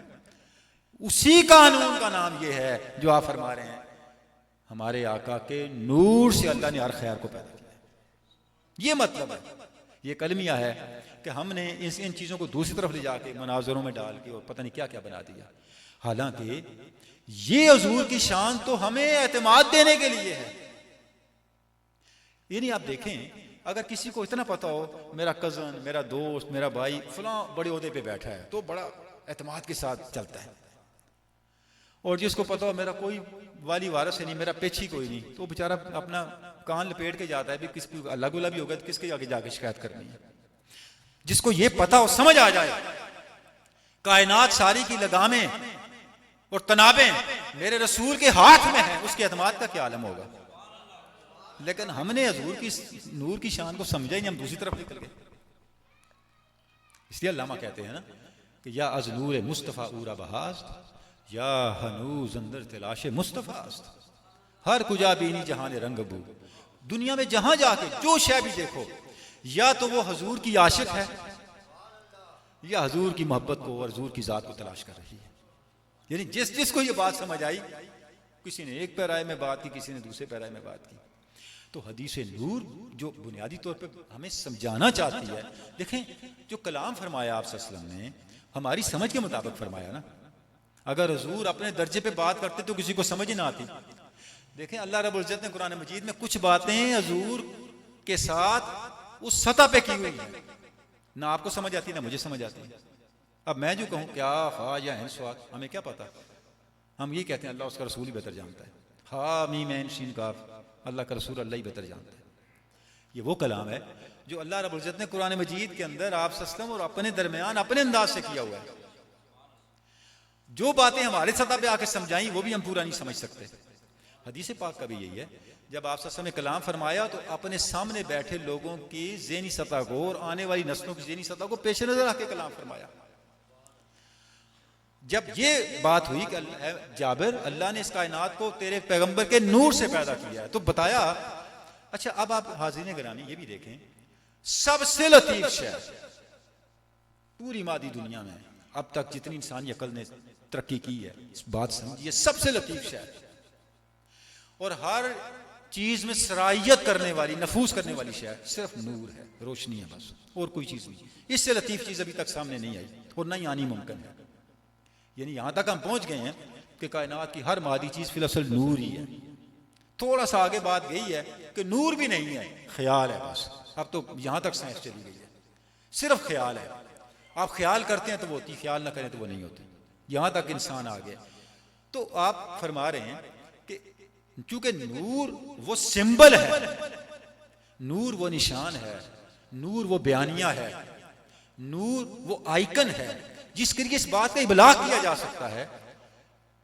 उसी कानून का नाम ये है जो आप फरमा रहे हैं, हमारे आका के नूर से अल्लाह ने हर खैर को पैदा किया। ये मतलब है, ये कलमिया है कि हमने इन चीजों को दूसरी तरफ ले जाके मनाजरों में डाल के और पता नहीं क्या क्या बना दिया। हालांकि ये हुजूर की शान तो हमें एतमाद देने के लिए है। ये नहीं, आप देखें अगर किसी को इतना पता हो मेरा कजन, मेरा दोस्त, मेरा भाई फलां बड़े ओहदे पे बैठा है, तो बड़ा एतमाद के साथ चलता है। और जिसको पता हो मेरा कोई वाली वारस है नहीं, मेरा पेछी कोई नहीं, तो बेचारा अपना कान लपेट के जाता है भी किस अल्लाह गुला भी होगा तो किसके आगे जाके शिकायत करनी है। जिसको ये पता हो, समझ आ जाए कायनात सारी की लगामें और तनाबें मेरे रसूल के हाथ में है, उसके एतमाद का क्या आलम होगा। लेकिन हमने हजूर की नूर की शान को समझा ही नहीं, हम दूसरी तरफ निकल गए। इसलिए अल्लामा कहते हैं ना कि या अज नूर मुस्तफ़ा उरा बहास्त, या हनूज अंदर तलाश मुस्तफ़ास्त, हर कुजा बीनी जहान रंग बू। दुनिया में जहां जाके जो शय भी देखो, या तो वो हजूर की आशिक है या हजूर की मोहब्बत को और हजूर की जात को तलाश कर रही है। यानी जिस जिसको ये बात समझ आई, किसी ने एक पैराए में बात की, किसी ने दूसरे पैराए में बात की। तो हदीस नूर जो बुनियादी तौर पे हमें समझाना चाहती है, देखें जो कलाम फरमाया आप सल्लल्लाहु अलैहि वसल्लम ने हमारी समझ के मुताबिक फरमाया ना। अगर हुजूर अपने दर्जे पे बात करते तो किसी को समझ ही ना आती। देखें अल्लाह रब्बुल इज्जत ने कुरान मजीद में कुछ बातें हजूर के साथ उस सतह पे की हुई है, ना आपको समझ आती ना मुझे समझ आती। अब मैं जो कहूँ क्या हा या है स्वाद, हमें क्या पता। हम ये कहते हैं अल्लाह उसका रसूल ही बेहतर जानता है। हा मीम ऐन शीन काफ, अल्लाह का रसूल अल्लाह ही बेहतर जानता है। ये वो कलाम है जो अल्लाह रब्बुल इज्जत ने कुरान मजीद के अंदर आप सल्लल्लाहु अलैहि वसल्लम और अपने दरमियान अपने अंदाज से किया हुआ है। जो बातें हमारे सतह पे आके समझाई वो भी हम पूरा नहीं समझ सकते। हदीस पाक का भी यही है, जब आप सल्लल्लाहु अलैहि वसल्लम ने कलाम फरमाया तो अपने सामने बैठे लोगों की ज़हनी सतह को और आने वाली नस्लों की ज़हनी सतह को पेश नजर रख के कलाम फरमाया। जब ये बात हुई कि जाबिर अल्लाह ने इस कायनात को तेरे पैगंबर के नूर से पैदा किया है, तो बताया। अच्छा अब आप हाज़रीन गिरामी ये भी देखें, सबसे लतीफ शय पूरी मादी दुनिया में अब तक जितनी इंसानी अकल ने तरक्की की है, इस बात समझिए सबसे लतीफ शय और हर चीज में सराहियत करने वाली, नफूस करने वाली शय सिर्फ नूर है, रोशनी है, बस और कोई चीज नहीं। इससे लतीफ चीज अभी तक सामने नहीं आई और ना ही आनी मुमकिन है। यानी यहां तक हम पहुंच गए हैं कि कायनात की हर मादी चीज फिलहाल नूर ही है। थोड़ा सा आगे बात गई है कि नूर भी नहीं है, ख्याल है बस। अब तो यहां तक साइंस चली गई है, सिर्फ ख्याल है। आप ख्याल करते हैं तो वो होती, ख्याल ना करें तो वो नहीं होती। यहां तक इंसान आ गया। तो आप फरमा रहे हैं कि चूंकि नूर वो सिंबल है, नूर वो निशान है, नूर वो बयानिया है, नूर वो आइकन है जिसके लिए इस बात का इबलाग किया जा सकता है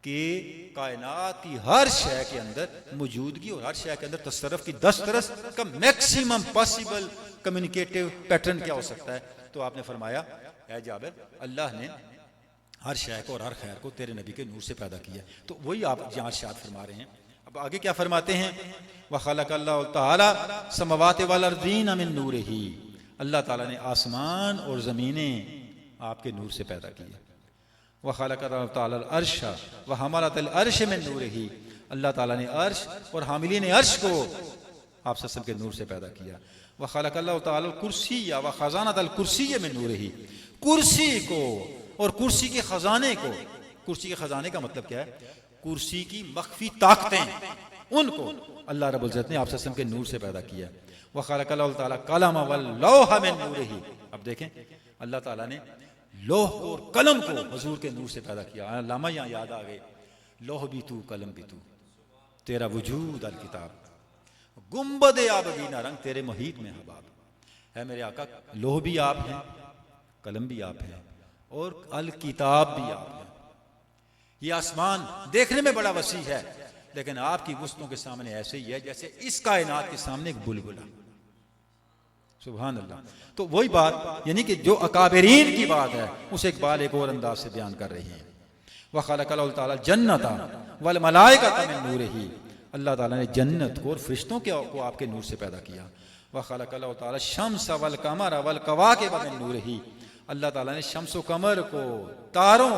कि कायनात की हर शय के अंदर मौजूदगी और हर शय के अंदर तसर्रुफ की दस्तरस का मैक्सिमम पॉसिबल कम्युनिकेटिव पैटर्न क्या हो सकता है। तो आपने फरमाया, ऐ जाबिर, अल्लाह ने हर शय को और हर खैर को तेरे नबी के नूर से पैदा किया। तो वही आप यहाँ इरशाद फरमा रहे हैं। अब आगे क्या फरमाते हैं, व खलक़ल्लाहु तआला समवाति वल अर्दीन मिन नूरिही, अल्लाह ताला ने आसमान और ज़मीनें आपके नूर से पैदा किए। व खलक़ल्लाहु तआला अल अर्श व हमलतल अर्श मिन नूरिही, अल्लाह ताला ने अर्श और हामिलीन अर्श को आप सल्लल्लाहु के नूर से पैदा किया। व खलक़ल्लाहु तआला अल कुर्सी व खज़ानतल कुर्सी मिन नूरिही, कुर्सी को और कुर्सी के खजाने को, कुर्सी के खजाने का मतलब क्या है, कुर्सी की मख्फी ताकतें, उनको अल्लाह रब्बुल इज्जत ने आप सल्लल्लाहु के नूर से पैदा किया। व खलक़ल्लाहु तआला कलम वल लौह मिन नूरिही, अब देखें अल्लाह ताला ने लौह और कलम को हुजूर के नूर से पैदा किया। अल्लामा यहाँ याद आ गए, लौह भी तू कलम भी तू, तेरा वजूद अल किताब, गुम्बद आबगीना रंग तेरे मुहीत में हबाब है मेरे आका। लौह भी आप हैं, कलम भी आप हैं और अल किताब भी आप हैं। ये आसमान देखने में बड़ा वसी है, लेकिन आपकी वस्तुओं के सामने ऐसे ही है जैसे इस कायनात के सामने एक बुलबुला। सुभान अल्लाह। तो वही बात, यानी कि जो अकाबरीन की बात है उसे इकबाल एक और अंदाज से बयान कर रही है। व खलक़ल्लाहु तआला जन्नता वल मलाइकता मिन नूरिही, अल्लाह ताला ने जन्नत को और फरिश्तों को आपके नूर से पैदा किया। व खलक़ल्लाहु तआला शम्स वल कमर वल कवाकिब मिन नूरिही, अल्लाह ताला ने शम्स व कमर को, तारों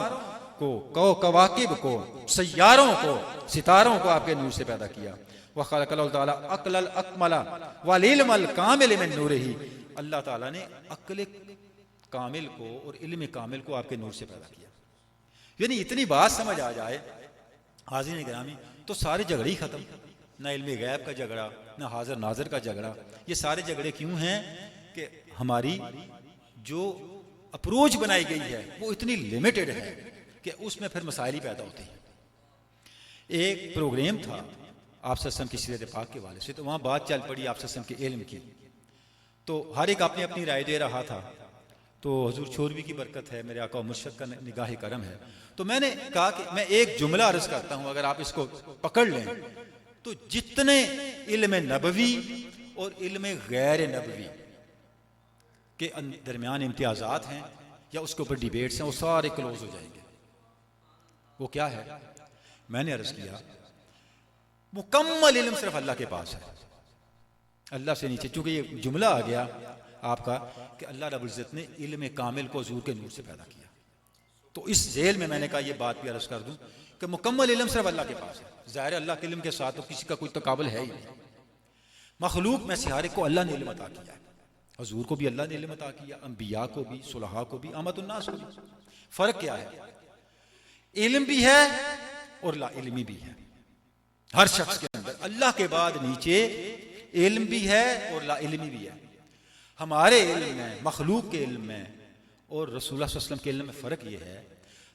को, कवाकिब को, सैयारों को, सितारों को आपके नूर से पैदा किया। व खलक़ल्लाहु तआला अक़लल अकमला वल इल्मल कामिल मिन नूरिही, अल्लाह ताला ने अक्ल कामिल को और इल्म कामिल को आपके नूर से पैदा किया। यानी इतनी बात समझ आ जाए हाज़िरीन गिरामी तो सारे झगड़े ही खत्म, ना इल्म गैब का झगड़ा, ना हाजिर नाजिर का झगड़ा। ये सारे झगड़े क्यों हैं कि हमारी जो अप्रोच बनाई गई है वो इतनी लिमिटेड है कि उसमें फिर मसाइल ही पैदा होते हैं। एक प्रोग्राम था आप सल्लम की सीरत पाक के वाले से, तो वहाँ बात चल पड़ी आप सल्लम के इल्म की, तो हर एक अपनी अपनी राय दे रहा था। तो हुजूर छोरवी की बरकत है, मेरे आका मुर्शद का निगाह करम है। तो मैंने कहा कि मैं एक जुमला अर्ज करता हूँ, अगर आप इसको पकड़ लें तो जितने इल्म नबवी और इल्म गैर नबवी के दरमियान इम्तियाजात हैं या उसके ऊपर डिबेट्स हैं, वो सारे क्लोज हो जाएंगे। वो क्या है, मैंने अर्ज किया मुकम्मल इल्म सिर्फ अल्लाह के पास है, अल्लाह से नीचे। चूंकि ये जुमला आ गया आपका कि अल्लाह रब्बुल इज्जत ने इल्म कामिल को हुजूर के नूर से पैदा किया, तो इस जेल में मैंने कहा ये बात भी अर्ज कर दूं कि मुकम्मल इल्म सिर्फ अल्लाह के पास है। ज़ाहिर अल्लाह के इल्म के साथ तो किसी का कोई तकाबुल है ही नहीं। मखलूक में से हर एक को अल्लाह ने इल्म अता किया है। हुजूर को भी अल्लाह ने इल्म अता किया, अंबिया को भी, सुलहा को भी, आमतुन्नास को भी। फर्क क्या है, इल्म भी है और ला इल्मी भी है। हर शख्स के अंदर अल्लाह के बाद नीचे इल्म भी है और ला इल्मी भी है। हमारे इल्म में, मखलूक के इल्म में और रसूलुल्लाह सल्लल्लाहु अलैहि वसल्लम के इल्म में फ़र्क ये है,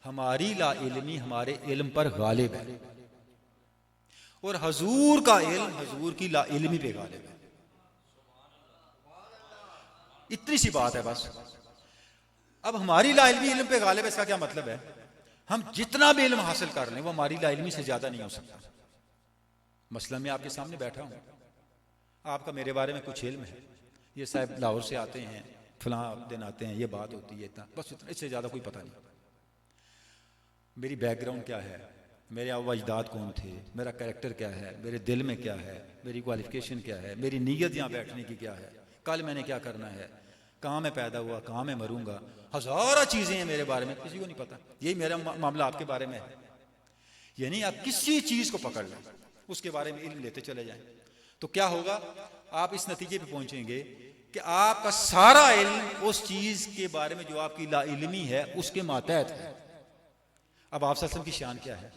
हमारी ला इल्मी हमारे इल्म पर गालिब है और हुजूर का इल्म हुजूर की ला इल्मी पे गालिब है। इतनी सी बात है बस। अब हमारी ला इल्मी इल्म पे गालिब है, इसका क्या मतलब है, हम जितना भी इल्म हासिल कर लें वो हमारी ला इल्मी से ज़्यादा नहीं हो सकता। मसला मैं आपके सामने बैठा हूँ, आपका मेरे बारे में कुछ इल्म है, ये साहब लाहौर से आते हैं, फलां दिन आते हैं, ये बात होती है, इतना बस, इतना, इससे ज़्यादा कोई पता नहीं। मेरी बैकग्राउंड क्या है, मेरे आबा अजदाद कौन थे, मेरा कैरेक्टर क्या है, मेरे दिल में क्या है, मेरी क्वालिफिकेशन क्या है, मेरी नीयत यहाँ बैठने की क्या है, कल मैंने क्या करना है, कहाँ मैं पैदा हुआ, कहाँ मैं मरूंगा, हज़ारों चीज़ें हैं मेरे बारे में, किसी को नहीं पता। यही मेरा मामला आपके बारे में है। यानी आप किसी चीज़ को पकड़ लें, उसके बारे में इल्म लेते चले जाएं, तो क्या होगा, आप इस नतीजे पे पहुंचेंगे कि आपका सारा इल्म उस चीज़ के बारे में जो आपकी ला इल्मी है उसके मातहत है। अब आप सल्लल्लाहु अलैहि वसल्लम की शान क्या है,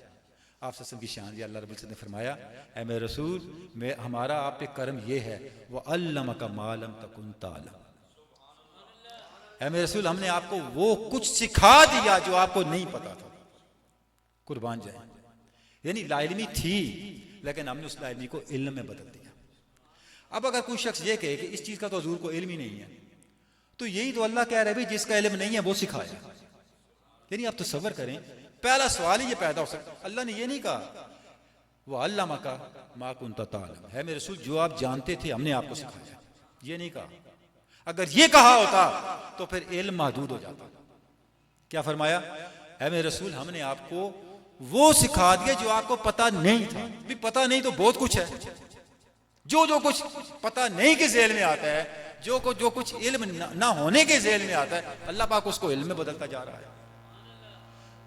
आप सल्लल्लाहु अलैहि वसल्लम की शान ये अल्लाह रब्बुल इज्जत ने फरमाया, ऐ मेरे रसूल, मैं हमारा आप पे कर्म ये है, व अल्लमका मा लम तकुन तालम, ऐ मेरे रसूल, हमने आपको वो कुछ सिखा दिया जो आपको नहीं पता था। कुर्बान जाए, यानी ला इल्मी थी लेकिन हमने उस ला इल्मी को इल्म में बदल दिया। अब अगर कोई शख्स ये कहे कि इस चीज़ का तो हुजूर को इल्म ही नहीं है, तो यही तो अल्लाह कह रहे भाई जिसका इल्म नहीं है वो सिखाया। यानी आप तसव्वुर करें, पहला सवाल ही ये पैदा हो सकता, अल्लाह ने ये नहीं कहा वो अल्लामका मा कुन्ता तालम, है मेरे रसूल जो आप जानते थे हमने आपको सिखाया, ये नहीं कहा। अगर ये कहा होता तो फिर इल्म महदूद हो जाता। क्या फरमाया, ऐ मेरे रसूल, हमने आपको वो सिखा दिया जो आपको पता नहीं था। भी पता नहीं तो बहुत कुछ है, जो कुछ पता नहीं के जेल में आता है, जो कुछ इल्म ना होने के जेल में आता है, अल्लाह पाक उसको इल्म में बदलता जा रहा है।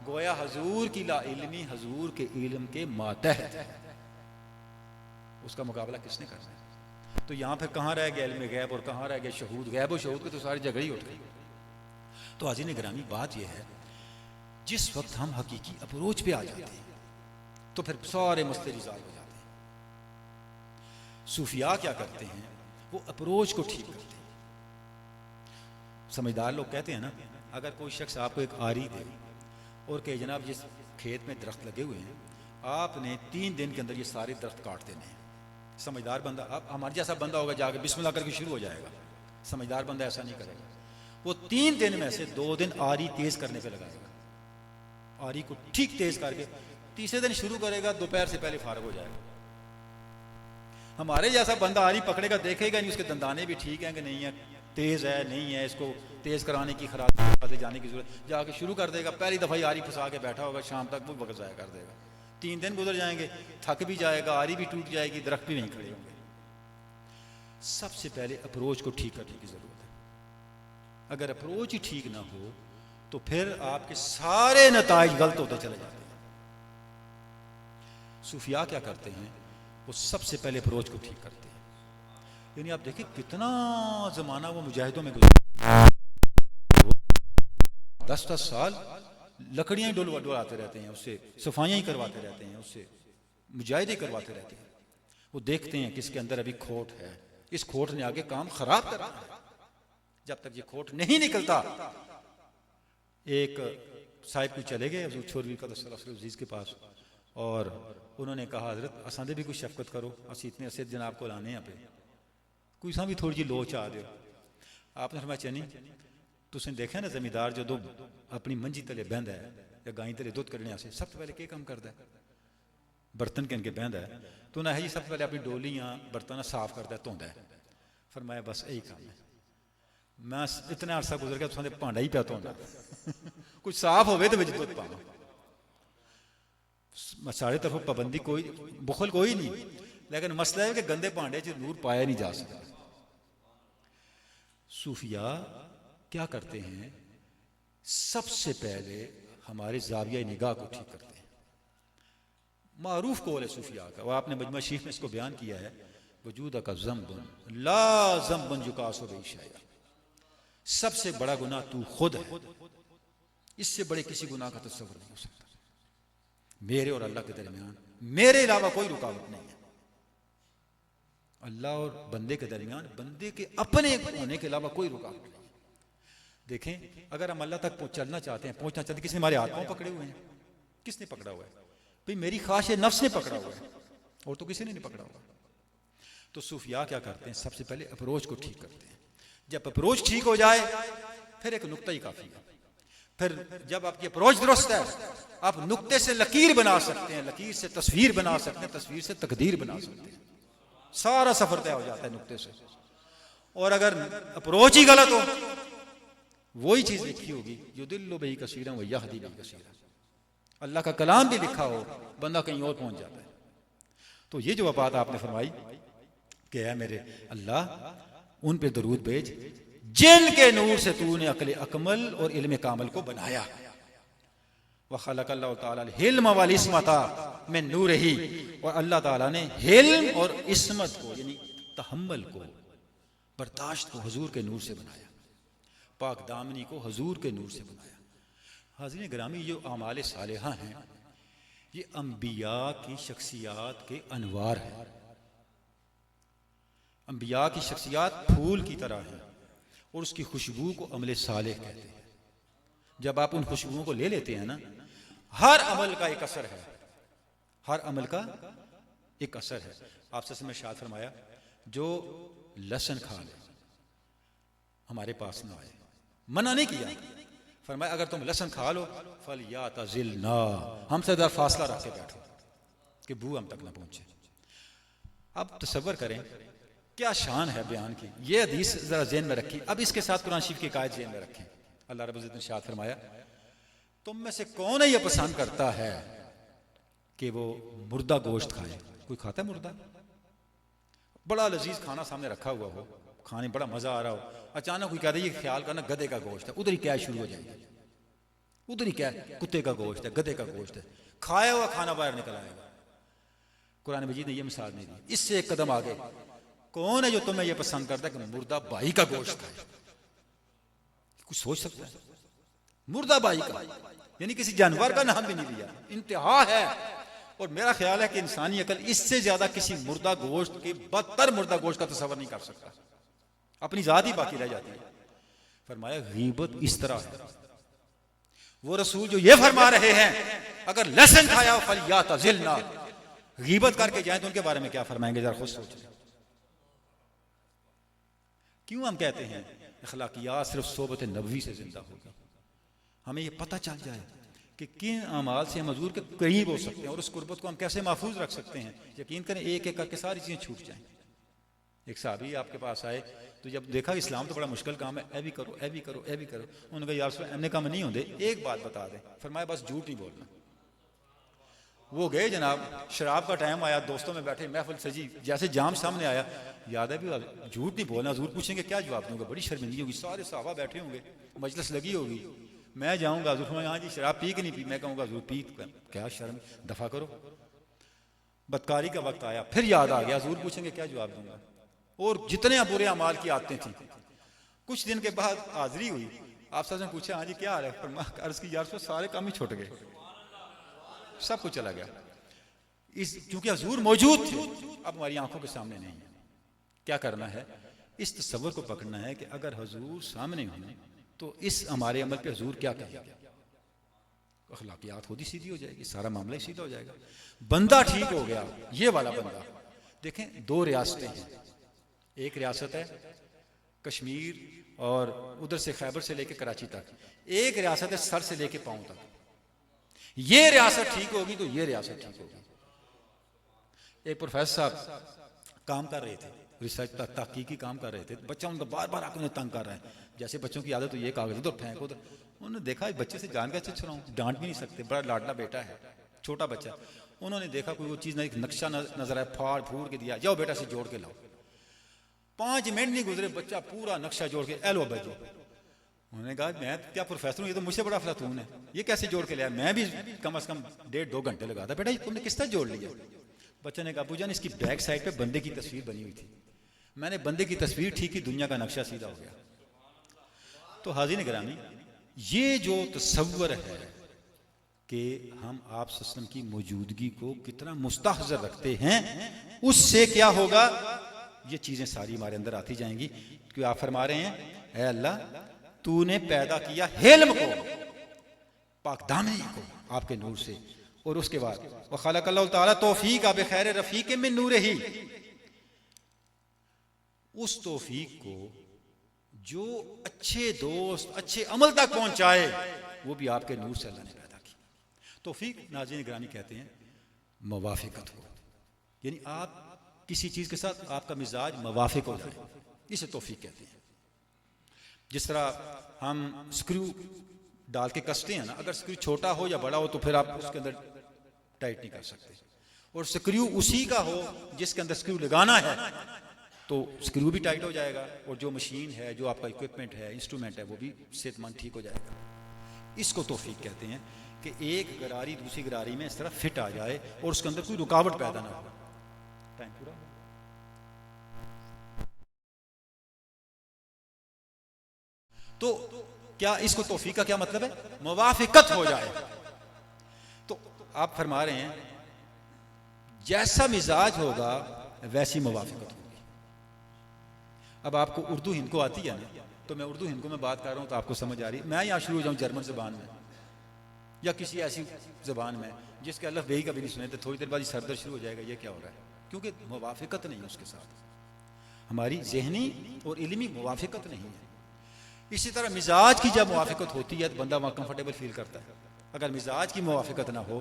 गोया हजूर की ला इल्मी हजूर के इल्म के मातहत है, उसका मुकाबला किसने करना है? तो यहां फिर कहां रह गया इल्म गैब और कहां रह गया शहूद? गैब और शहूद की तो सारी जगह ही उठ गई। तो हाज़िरीन गिरामी, बात यह है, जिस वक्त हम हकीकी अप्रोच पे आ जाते हैं तो फिर सारे मसले रिजॉल्व हो जाते हैं। सूफिया क्या करते हैं, वो अप्रोच को ठीक करते हैं। समझदार लोग कहते हैं ना, अगर कोई शख्स आपको एक आरी दे और कहे जनाब जिस खेत में दरख्त लगे हुए हैं, आपने 3 दिन के अंदर ये सारे दरख्त काट देने हैं। समझदार बंदा, अब हमारे जैसा बंदा होगा जाके बिस्मिल्लाह करके शुरू हो जाएगा। समझदार बंदा ऐसा नहीं करेगा, वो 3 दिन में से 2 दिन आरी तेज करने पे लगाएगा, आरी को ठीक तेज करके तीसरे दिन शुरू करेगा, दोपहर से पहले फारग हो जाएगा। हमारे जैसा बंदा आरी पकड़ेगा, देखेगा नहीं उसके दंदाने भी ठीक हैं कि नहीं है, तेज है नहीं है, इसको तेज कराने की खराब से जाने की जरूरत, जाके शुरू कर देगा। पहली दफा ही आरी फंसा के बैठा होगा, शाम तक वो वक्त ज़ाया कर देगा। 3 दिन गुजर जाएंगे, थक भी जाएगा, आरी भी टूट जाएगी, दरख्त भी नहीं खड़े होंगे। सबसे पहले अप्रोच को ठीक करने की जरूरत है। अगर अप्रोच ही ठीक ना हो तो फिर आपके सारे नताइज गलत होते चले जाते हैं। सूफिया क्या करते हैं, वो सबसे पहले अप्रोच को ठीक करते हैं। यानी आप देखिए कितना जमाना वो मुजाहिदों में गुजरा, 10-10 साल लकड़ियां ही डुलवाते रहते हैं, उससे सफाइयां ही करवाते रहते हैं, उससे मुजाहिदे करवाते रहते हैं। वो देखते हैं किसके अंदर अभी खोट है, इस खोट ने आगे काम खराब करना है। जब तक ये खोट नहीं निकलता, एक साहिब को चले गए हज़रत छोरवी अजीज के पास और उन्होंने कहा, हजरत असां भी कुछ शफकत करो, अस इतने असे जनाब को लाने पे कोई सा भी थोड़ी जी लोच आ दो। आपने फरमाया चनी, तुसें देखा ना जमींदार जो अपनी मंजी तले बहंदा है या गाय तले दुध कढ़ने से सबसे पहले क्या काम करता है, बर्तन के इनके बहंदा है, तो उन्हें है जी सबसे पहले अपनी डोलियां बर्तन साफ करता है, धोंदा है। फरमाया बस यही काम है, मैं इतना अरसा गुजर गया तुसां दे भांडा ही पिया धोंदा कुछ साफ होवे तो विच दुध पावां। साढ़े तरफ पाबंदी कोई बुखल कोई नहीं, लेकिन मसला है कि गंदे भांडे च नूर पाया नहीं जा सकता। सूफिया क्या करते हैं, सबसे पहले हमारे जाविया निगाह को ठीक करते हैं। मारूफ कौल है सूफिया का, वह आपने मजमा शीफ में इसको बयान किया है, वजूद का ज़म्बुन ला ज़म्बुन जुकासो बेशाया, सबसे बड़ा गुनाह तू खुद है, इससे बड़े किसी गुनाह का तस्वर नहीं हो सकता। मेरे और अल्लाह के दरमियान मेरे अलावा कोई रुकावट नहीं है। अल्लाह और बंदे के दरमियान बंदे के अपने होने के अलावा कोई रुकावट नहीं। देखें, अगर हम अल्लाह तक चलना चाहते हैं, पहुंचना चाहते हैं, किसने हमारे हाथों पकड़े हुए हैं? किसने पकड़ा हुआ है? भाई मेरी ख्वाहिश नफ्स ने पकड़ा हुआ है, और तो किसी ने नहीं पकड़ा हुआ। तो सूफिया क्या करते हैं, सबसे पहले अप्रोच को ठीक करते हैं। जब अप्रोच ठीक हो जाए फिर एक नुक्ता ही काफी है। फिर जब आपकी अप्रोच दुरुस्त है, आप नुक्ते से लकीर बना सकते हैं, लकीर से तस्वीर बना सकते हैं, तस्वीर से तकदीर बना सकते हैं। सारा सफर तय हो जाता है नुक्ते से। और अगर अप्रोच ही गलत हो, वही चीज लिखी होगी, युदिल्लु बिही कसीरन व यहदी बिही कसीरन, अल्लाह का कलाम भी लिखा हो, बंदा कहीं और पहुंच जाता है। तो ये जो बात आपने फरमाई कि है मेरे अल्लाह उन पे दरूद भेज जिनके नूर से तूने अक्ल अकमल और इल्म कामल को बनाया। व खलक़ल्लाहु तआला हिल्म वल इस्मता मिन नूरिही, और अल्लाह ताला ने हिल्म और इस्मत को यानी तहम्मुल को, बर्दाश्त को हुजूर के नूर से बनाया, पाक दामनी को हुजूर के नूर से बनाया। हाज़िरीन गिरामी, जो आमाल सालिहा हैं ये अंबिया की शख्सियात के अनवार हैं। अंबिया की शख्सियात फूल की तरह है और उसकी खुशबू को अमल सालेह कहते हैं। जब आप उन खुशबुओं को ले लेते हैं ना, हर अमल का एक असर है, हर अमल का एक असर है। आपसे मैं शाद फरमाया, जो लहसुन खा ले हमारे पास ना आए, मना नहीं किया, फरमाया अगर तुम लहसुन खा लो फल या तजिल ना, हमसे दर फासला रख के बैठो कि बू हम तक ना पहुंचे। अब तसव्वुर करें क्या शान है बयान की। ये हदीस जरा ज़हन में रखी, अब इसके साथ कुरान शरीफ की आयत ज़हन में रखें। अल्लाह रब्बुल इज्जत ने इरशाद फरमाया, तुम में से कौन है ये पसंद करता है कि वो मुर्दा गोश्त खाए? कोई खाता है मुर्दा? बड़ा लजीज खाना सामने रखा हुआ हो, खाने बड़ा मजा आ रहा हो, अचानक कोई कहता है ये ख्याल करना गधे का गोश्त है, उधर ही क्या शुरू हो जाएगी, उधर ही क्या कुत्ते का गोश्त है, गधे का गोश्त है, खाया हुआ खाना बाहर निकल आएगा। कुरान मजीद ने ये मिसाल नहीं दी। इससे एक कदम आगे, कौन है जो तुम्हें ये पसंद करता है कि मुर्दा भाई का गोश्त खाए? कुछ सोच सकता है? मुर्दा भाई का, यानी किसी जानवर का नाम भी नहीं लिया, इंतहा है। और मेरा ख्याल है कि इंसानी अकल इससे ज्यादा किसी मुर्दा गोश्त के बदतर मुर्दा गोश्त का तस्वर नहीं कर सकता, अपनी जात ही बाकी रह जाती है। फरमाया गीबत इस तरह है। वो रसूल जो ये फरमा रहे हैं अगर लहसन खाया फलिया तजिलना, गीबत करके जाए तो उनके बारे में क्या फरमाएंगे, जरा खुद सोचें। क्यों हम कहते हैं अखलाकियात सिर्फ सोबत नबवी से जिंदा होगी? हमें यह पता चल जाए कि किन अमाल से हम हजूर के करीब हो सकते हैं और उस कुर्बत को हम कैसे महफूज रख सकते हैं। यकीन करें एक एक करके सारी चीजें छूट जाएं। एक साहबी आपके पास आए तो जब देखा इस्लाम तो बड़ा मुश्किल काम है, ए भी करो, ए भी करो, ए भी करो। उन्होंने कहा यार हमने काम नहीं होंगे, एक बात बता दें। फरमाया बस झूठ नहीं बोलना। वो गए जनाब, शराब का टाइम आया, दोस्तों में बैठे, महफिल सजी, जैसे जाम सामने आया, याद है भी झूठ नहीं बोलना। हजूर पूछेंगे क्या जवाब दूंगा, बड़ी शर्मिंदगी होगी, सारे साहबा बैठे होंगे, मजलिस लगी होगी, मैं जाऊंगा हजूर हाँ जी शराब पी कि नहीं पी, मैं कहूँगा हजूर पी, क्या शर्म, दफा करो। बदकारी का वक्त आया, फिर याद आ गया, हजूर पूछेंगे क्या जवाब दूंगा। और जितने बुरे अमाल की आदतें थी, कुछ दिन के बाद हाजिरी हुई, आप सबसे पूछा हाँ जी क्या हाल है, अर्ज की यार सारे काम ही छूट गए, सब कुछ चला गया। इस क्योंकि हजूर मौजूद थे, अब हमारी आंखों के सामने नहीं है। क्या करना है, इस तस्वर को पकड़ना है कि अगर हजूर सामने होने तो इस हमारे अमल पे हजूर क्या कहेंगे। अखलाकियात खुद ही सीधी हो जाएगी, सारा मामला ही सीधा हो जाएगा। बंदा ठीक हो गया, ये वाला बंदा। देखें दो रियासतें हैं, एक रियासत है कश्मीर और उधर से खैबर से लेकर कराची तक, एक रियासत है सर से लेकर पांव तक। ये रियासत ठीक होगी तो ये रियासत ठीक होगी। एक प्रोफेसर साहब काम कर रहे थे, रिसर्च तहकीकी काम कर रहे थे, बच्चा उनका बार बार आकर उन्हें तंग कर रहा है। जैसे बच्चों की आदत तो ये कागज उधर फेंको उधर। उन्होंने देखा बच्चे से जान कैसे छुड़ाऊं, डांट भी नहीं सकते, बड़ा लाडला बेटा है, छोटा बच्चा। उन्होंने देखा कोई वो चीज नहीं, नक्शा नजर आया, फाड़ फूड़ के दिया, जाओ बेटा से जोड़ के लाओ। 5 मिनट नहीं गुजरे, बच्चा पूरा नक्शा जोड़ के एलो बजो। उन्होंने कहा मैं क्या प्रोफेसर हूँ, ये तो मुझसे बड़ा अफलातून है, ये कैसे जोड़ के लिया, मैं भी कम से कम 1.5-2 घंटे लगा था। बेटा तुमने किस तरह जोड़ लिया? बच्चे ने कहा पूजा ने इसकी बैक साइड पे बंदे की तस्वीर बनी हुई थी, मैंने बंदे की तस्वीर ठीक की, दुनिया का नक्शा सीधा हो गया। तो हाज़िरीन गिरामी, ये जो तसव्वुर है कि हम आप सल्लल्लाहु की मौजूदगी को कितना मुस्तहज़र रखते हैं, उससे क्या होगा, ये चीजें सारी हमारे अंदर आती जाएंगी। क्योंकि आप फरमा रहे हैं ऐ अल्लाह तूने पैदा किया हिल्म को, पाकदानी को आपके नूर से, और उसके बाद व खलक़ल्लाहु तआला तौफीक अब खैर रफीक मिन नूरिही, उस तौफीक को जो अच्छे दोस्त अच्छे अमल तक पहुंचाए वो भी आपके नूर से अल्लाह ने पैदा की। तौफीक नाज़रीन गिरामी कहते हैं मवाफ़िक़त को, यानी आप किसी चीज के साथ आपका मिजाज मवाफिक हो जाए, इसे तौफीक कहते हैं। जिस तरह हम स्क्रू डाल के कसते हैं ना, अगर स्क्रू छोटा हो या बड़ा हो तो फिर आप उसके अंदर टाइट नहीं कर सकते, और स्क्रू उसी का हो जिसके अंदर स्क्रू लगाना है तो स्क्रू भी टाइट हो जाएगा, और जो मशीन है, जो आपका इक्विपमेंट है, इंस्ट्रूमेंट है, वो भी सेहतमंद ठीक हो जाएगा। इसको तौफीक कहते हैं कि एक गरारी दूसरी गरारी में इस तरह फिट आ जाए और उसके अंदर कोई रुकावट पैदा ना हो। टाइम पूरा। तो क्या इसको तौफीक का क्या मतलब है? मुवाफिकत हो जाए। तो आप फरमा रहे हैं जैसा मिजाज होगा वैसी मुवाफिकत होगी। अब आपको उर्दू हिंद को आती है ना, तो मैं उर्दू हिंद को में बात कर रहा हूं तो आपको समझ आ रही है। मैं यहां शुरू हो जाऊं जर्मन जबान में या किसी ऐसी जबान में जिसके अल्लाह बेही कभी नहीं सुने, तो थोड़ी देर बाद सरदर्द शुरू हो जाएगा, ये क्या हो रहा है, क्योंकि मुवाफिकत नहीं है उसके साथ, हमारी जहनी और इल्मी मुवाफिकत नहीं है। इसी तरह मिजाज की जब मुवाफिकत होती है तो बंदा वहां कंफर्टेबल फील करता है। अगर मिजाज की मुवाफिकत ना हो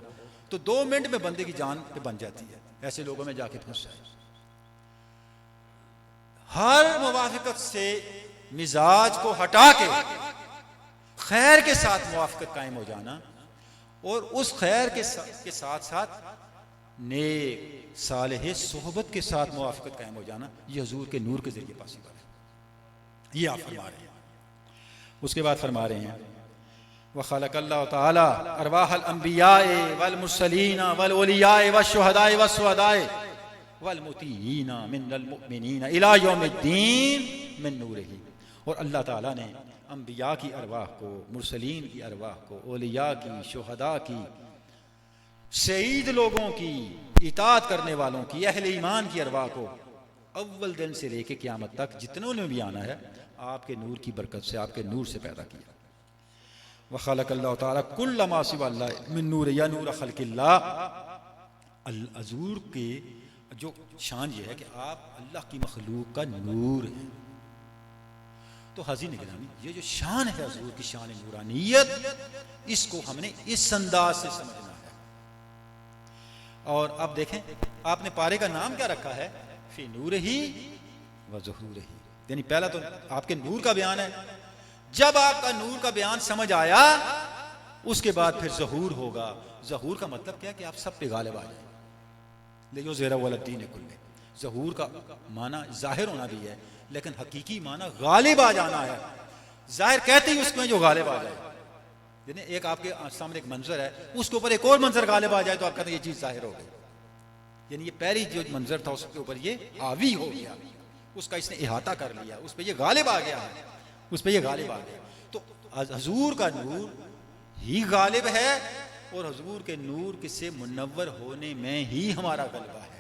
तो 2 मिनट में बंदे की जान पे बन जाती है, ऐसे लोगों में जाके फंस जाए। हर मुवाफिकत से मिजाज को हटा के खैर के साथ मुआफ़क़त कायम हो जाना, और उस खैर के साथ साथ नेक सालेह सोहबत के साथ मुआफ़क़त कायम हो जाना, ये हुजूर के नूर के ज़रिए पॉसिबल है। ये आप फरमा रहे हैं। उसके बाद फरमा रहे हैं व खलक़ल्लाहु तआला अरवाहल अंबियाए वल मुरसलीना वल औलियाए वश्शुहदाए वस्सुअदाए वल मुतीईना मिनल मुमिनीना इला यौमिद्दीन मिन नूरिही। और अल्लाह ताला ने अंबिया की अरवाह को, मुरसलीन की अरवाह को, औलिया की, शुहदा की, शहीद लोगों की, इताअत करने वालों की, अहले ईमान की अरवाह को अव्वल दिन से लेके क़यामत तक जितनों ने भी आना है आपके नूर की बरकत से, आपके नूर से पैदा किया। व खलक़ल्लाहु तआला कुल्ल मा सिवाल्लाह मिन नूर या नूर खल्क़िल्लाह। हुजूर के जो शान ये है कि आप अल्लाह की मखलूक का नूर है। तो हाज़रीन गिरामी, ये जो शान है हुजूर की, शान नूरानियत, इसको हमने इस अंदाज से समझना है। और अब देखें, आपने पारे का नाम क्या रखा है? फी नूरिही व ज़ुहूरिही, यानी पहला तो आपके नूर का बयान है। जब आपका नूर का बयान समझ आया, उसके बाद फिर ज़हूर होगा। ज़हूर का मतलब क्या है कि आप सब पे गालिब आ जाए। लेकिन ज़ेरा वलद्दीन कुल्ले, ज़हूर का माना जाहिर होना भी है, लेकिन हकीकी माना गालिब आ जाना है। जाहिर कहते ही उसमें जो गालिब आ जाए, यानी एक आपके सामने एक मंजर है, उसके ऊपर एक और मंजर गालिब आ जाए तो आप कहते हैं ये चीज़ जाहिर हो गई। यानी ये पहली जो मंजर था उसके ऊपर ये हावी हो गया, उसका इसने इहाता कर लिया, उस पर ये गालिब आ गया है, उस पर ये गालिब आ गया। तो हुजूर का नूर ही गालिब है, और हुजूर के नूर से मुनव्वर होने में ही हमारा गलबा है।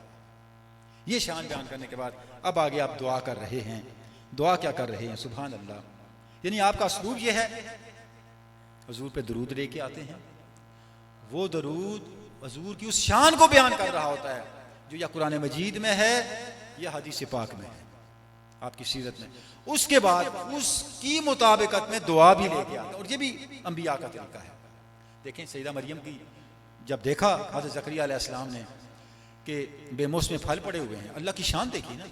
ये शान बयान करने के बाद अब आगे आप दुआ कर रहे हैं। दुआ क्या कर रहे हैं? सुभान अल्लाह। यानी आपका असलूब ये है, हुजूर पे दरूद लेके आते हैं, वो दरूद हुजूर की उस शान को बयान कर रहा होता है जो या कुरान मजीद में है या हदीस पाक में है, आपकी सीरत में। उसके बाद उसकी मुताबिकत में दुआ भी लेके आते हैं, और ये भी अंबिया का तरीका है। देखें, सैयदा मरियम की जब देखा हज़रत ज़करिया अलैहिस्सलाम ने कि बेमौसम फल पड़े हुए हैं, अल्लाह की शान देखी ना,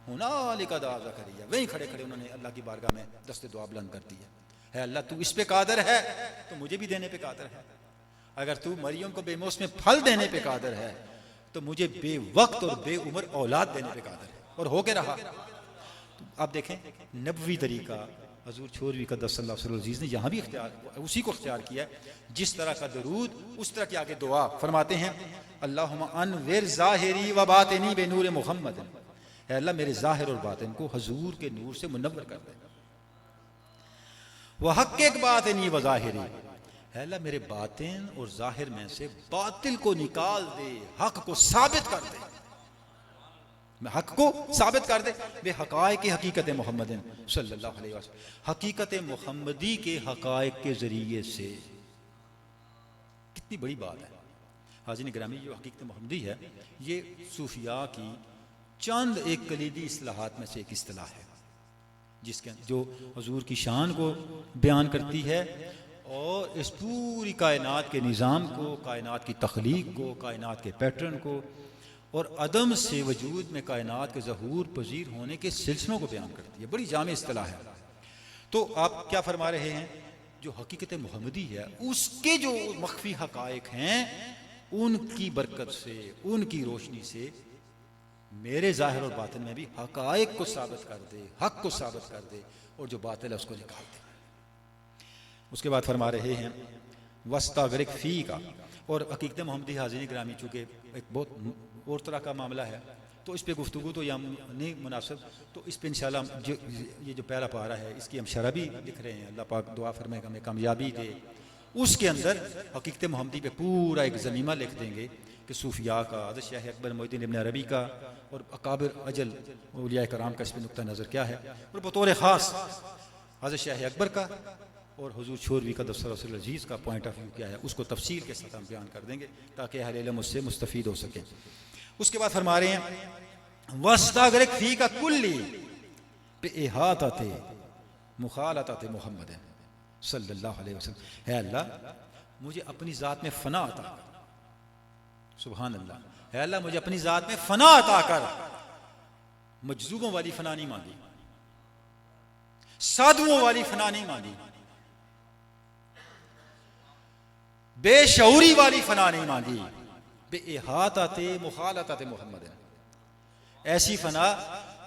हुनालिका दा ज़करिया, वहीं खड़े खड़े उन्होंने अल्लाह की बारगाह में दस्ते दुआ बुलंद कर दी है अल्लाह तू इस पे कादर है तो मुझे भी देने पे कादर है। अगर तू मरियम को बेमौसम फल देने पे कादर है तो मुझे बेवक्त और बेउम्र औलाद देने पे कादर है, और हो के रहा। तो आप देखें, नबवी तरीका हजूर छोरवी क़द्दसल्लाहु सिर्रहु अज़ीज़ ने यहाँ भी उसी को इख्तियार किया। जिस तरह का दरूद उस तरह की आगे दुआ फरमाते हैं, अल्लाहुम्मा अनविर ज़ाहिरी व बातिनी बेनूर मुहम्मद, है अल्लाह मेरे ज़ाहिर और बातिन को हजूर के नूर से मुनव्वर कर दे। वह हक़्क़ बातिनी व ज़ाहिरी, है अल्लाह मेरे बातिन और ज़ाहिर में से बातिल को निकाल दे, हक़ को साबित कर दे, हक़ को साबित कर दे। बे हक़ाइक़ की हकीकत मोहम्मद सल्लल्लाहु अलैहि वसल्लम, हकीकत मोहम्मदी के हक़ाइक़ के ज़रिए से। कितनी बड़ी बात है हाज़रीन गिरामी। जो हकीकत मोहम्मदी है ये सूफिया की चंद एक कलीदी इस्लाहात में से एक इस्तिलाह है, जिसके जो हुजूर की शान को बयान करती है और इस पूरी कायनात के निज़ाम को, कायनात की तख्लीक को, कायनात के पैटर्न को और अदम से वजूद में कायनात के ज़हूर पजीर होने के सिलसिलों को बयान करती है। बड़ी जामे इस्तिलाह है। तो आप क्या फरमा रहे हैं? जो हकीकत मोहम्मदी है उसके जो मख्फी हक़ाइक़ हैं उनकी बरकत से, उनकी रोशनी से मेरे ज़ाहिर और बातिन में भी हक़ाइक़ को साबित कर दे, हक़ को साबित कर दे, और जो बातिल है उसको निकाल दे। उसके बाद फरमा रहे हैं वस्तागरिक फ़ी का। और हकीकत मोहम्मदी हाज़रीन गिरामी चूँकि एक बहुत और तरह का मामला है तो इस पर गुफ्तगू तो या नहीं मुनासिब, तो इस पर इंशाअल्लाह जो ये जो पहला पारा है इसकी हम शरह भी लिख रहे हैं। अल्लाह पाक दुआ फरमाए हमें कामयाबी दे। उसके अंदर हकीकत मोहम्मदी पे पूरा एक ज़मीमा लिख देंगे कि सूफिया का, हज़रत शाह अकबर मोइनुद्दीन इब्न अरबी का और अकाबिर अजल औलिया कराम का इस पर नुक्ता नज़र क्या है, और बतौर ख़ास हज़रत शाह अकबर का और हुजूर छोरवी क़द्दसल्लाहु सिर्रहु अज़ीज़ का पॉइंट ऑफ व्यू क्या है उसको तफसील के साथ हम बयान कर देंगे ताकि अहले इल्म उससे मुस्तफ़ीद हो सकें। उसके बाद फरमा रहे हैं वस्तागरिक फ़ी का कुल्ली पे इहातते मुखालतते मोहम्मद सल्लल्लाहु अलैहि वसल्लम, है अल्लाह मुझे अपनी ज़ात में फ़ना अता कर। सुभान अल्लाह। है अल्लाह मुझे अपनी ज़ात में फ़ना अता कर। मजज़ूबों वाली फ़ना नहीं मांगी, साधुओं वाली फ़ना नहीं मांगी, बेशऊरी वाली फना नहीं मांगी, बेइहाताते मुखालताते मोहम्मद, ऐसी फना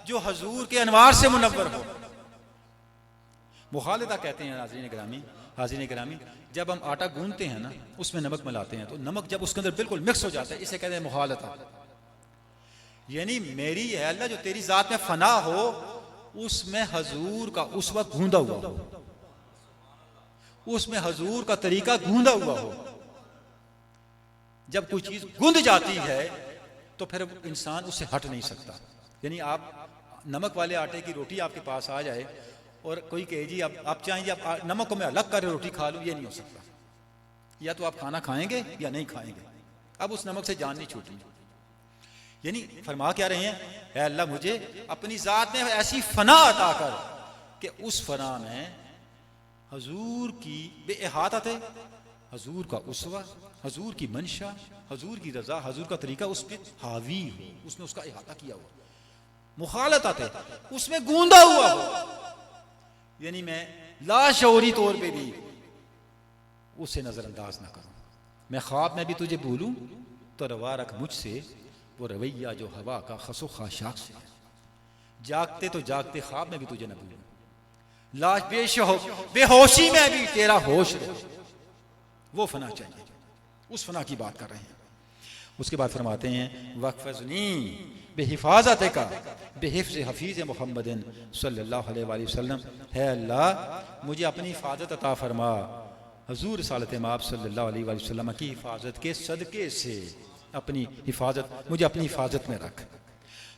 जो हजूर के अनवार से मुनव्वर हो। मुखालता कहते हैं हाज़रीन गिरामी, जब हम आटा गूंदते हैं ना, उसमें नमक मिलाते हैं, तो नमक जब उसके अंदर बिल्कुल मिक्स हो जाता है, इसे कहते हैं मुखालता। यानी मेरी है अल्लाह जो तेरी जात में फना हो, उसमें हजूर का उस वक्त गूंदा हुआ हो, उसमें हजूर का तरीका गूंदा हुआ हो। जब कोई चीज गूंद जाती है तो फिर इंसान उससे हट नहीं सकता। यानी आप नमक वाले आटे की रोटी आपके पास आ जाए और कोई कहे जी आप चाहेंगे आप नमक को मैं अलग कर रोटी खा लूं, ये नहीं हो सकता। या तो आप खाना खाएंगे या नहीं खाएंगे, अब उस नमक से जान नहीं छूटी। यानी फरमा क्या रहे हैं, ऐ अल्लाह मुझे अपनी जात में ऐसी फना अता कर कि उस फना में हजूर की बेइहाता थे, हजूर का उसवा, हजूर की मंशा, हजूर की रजा, हजूर का तरीका उस पर हावी हो, उसने उसका इहाता किया हुआ, मुखालता थे, उसमें गूंदा हुआ हो। यानी मैं लाशऊरी तौर पे भी उसे नजरअंदाज ना करूं। मैं ख्वाब में भी तुझे भूलूं तो रवा रख मुझसे वो रवैया जो हवा का खसो खाशाक से है। जागते तो जागते ख्वाब में भी तुझे न भूलूं, लाश बेहोशी में भी तेरा होश रहे, वो फना चाहिए। उस फना की बात कर रहे हैं। उसके बाद फरमाते हैं वक़फ़ज़नी बेहिफाज़त का बेहिफ्ज़ हफ़ीज़ मुहम्मदिन सल्लल्लाहु अलैहि वसल्लम, है अल्लाह मुझे अपनी हिफाजत अता फरमा हजूर रिसालत माब सल्लल्लाहु अलैहि वसल्लम की हिफाजत के सदक़े से, अपनी हिफाजत मुझे अपनी हिफाजत में रख।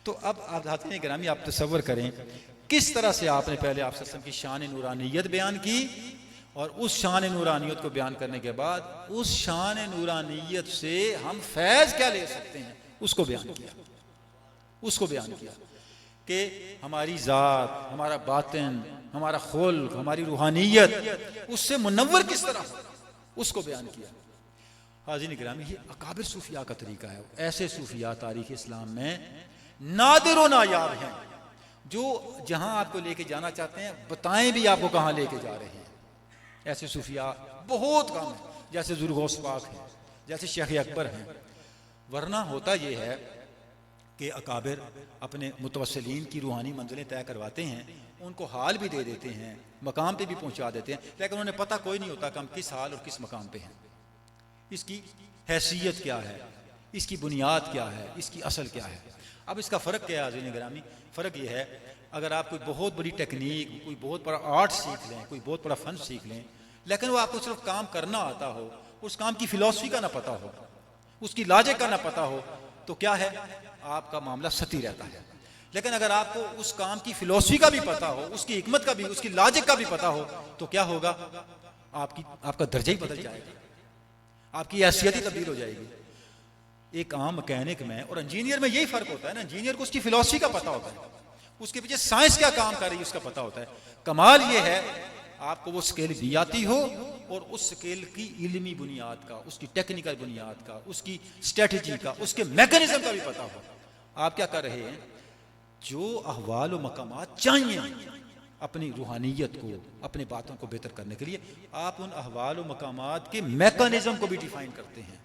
तो अब आप हाज़रीन गिरामी आप तसव्वुर करें किस तरह से आपने पहले आप सल्लल्लाहु अलैहि वसल्लम की शान नूरानियत बयान की, और उस शान नूरानियत को बयान करने के बाद उस शान नूरानियत से हम फैज़ क्या ले सकते हैं उसको बयान किया। उसको बयान किया कि हमारी ज़ात, हमारा बातिन, हमारा खुल्क, हमारी रूहानियत उससे मुनव्वर किस तरह, उसको बयान किया। हाज़रीन गिरामी ये अकाबिर सूफिया का तरीका है। ऐसे सूफिया तारीख़ इस्लाम में नादिर व नायाब हैं जो जहां आपको लेके जाना चाहते हैं बताएं भी आपको कहां लेके जा रहे हैं। ऐसे सूफिया बहुत कम है, जैसे ज़ुरगौस पाक हैं, जैसे शेख अकबर हैं। वरना होता यह है कि अकाबिर अपने मुतवस्सिलीन की रूहानी मंजिलें तय करवाते हैं, उनको हाल भी दे देते हैं, मकाम पे भी पहुंचा देते हैं, लेकिन उन्हें पता कोई नहीं होता कि हम किस हाल और किस मकाम पे हैं, इसकी हैसियत क्या है, इसकी बुनियाद क्या है, इसकी असल क्या है। अब इसका फ़र्क क्या है हाज़रीन गिरामी, फ़र्क यह है अगर आप कोई बहुत बड़ी टेक्निक, कोई बहुत बड़ा आर्ट सीख लें, कोई बहुत बड़ा फ़न सीख लें, लेकिन वो आपको सिर्फ काम करना आता हो, उस काम की फ़िलॉसफी का ना पता हो, उसकी लॉजिक का ना पता हो, तो क्या है आपका मामला सती रहता है। लेकिन अगर आपको उस काम की फ़िलॉसफी का भी पता हो, उसकी हिकमत का भी, उसकी लॉजिक का भी पता हो, तो क्या होगा, आपका दर्जा ही बदल जाएगा, आपकी हैसियत ही तब्दील हो जाएगी। एक आम मैकेनिक में और इंजीनियर में यही फ़र्क होता है ना, इंजीनियर को उसकी फ़िलॉसफी का पता होता है, उसके पीछे साइंस क्या काम कर रही है उसका पता होता है। कमाल ये है आपको वो स्केल भी आती हो और उस स्केल की इल्मी बुनियाद का, उसकी टेक्निकल बुनियाद का, उसकी स्ट्रेटजी का, उसके मैकेनिज्म का भी पता हो। आप क्या कर रहे हैं, जो अहवाल व मकामात चाहिए अपनी रूहानियत को, अपने बातों को बेहतर करने के लिए, आप उन अहवाल व मकामात के मैकेनिज्म को भी डिफाइन करते हैं,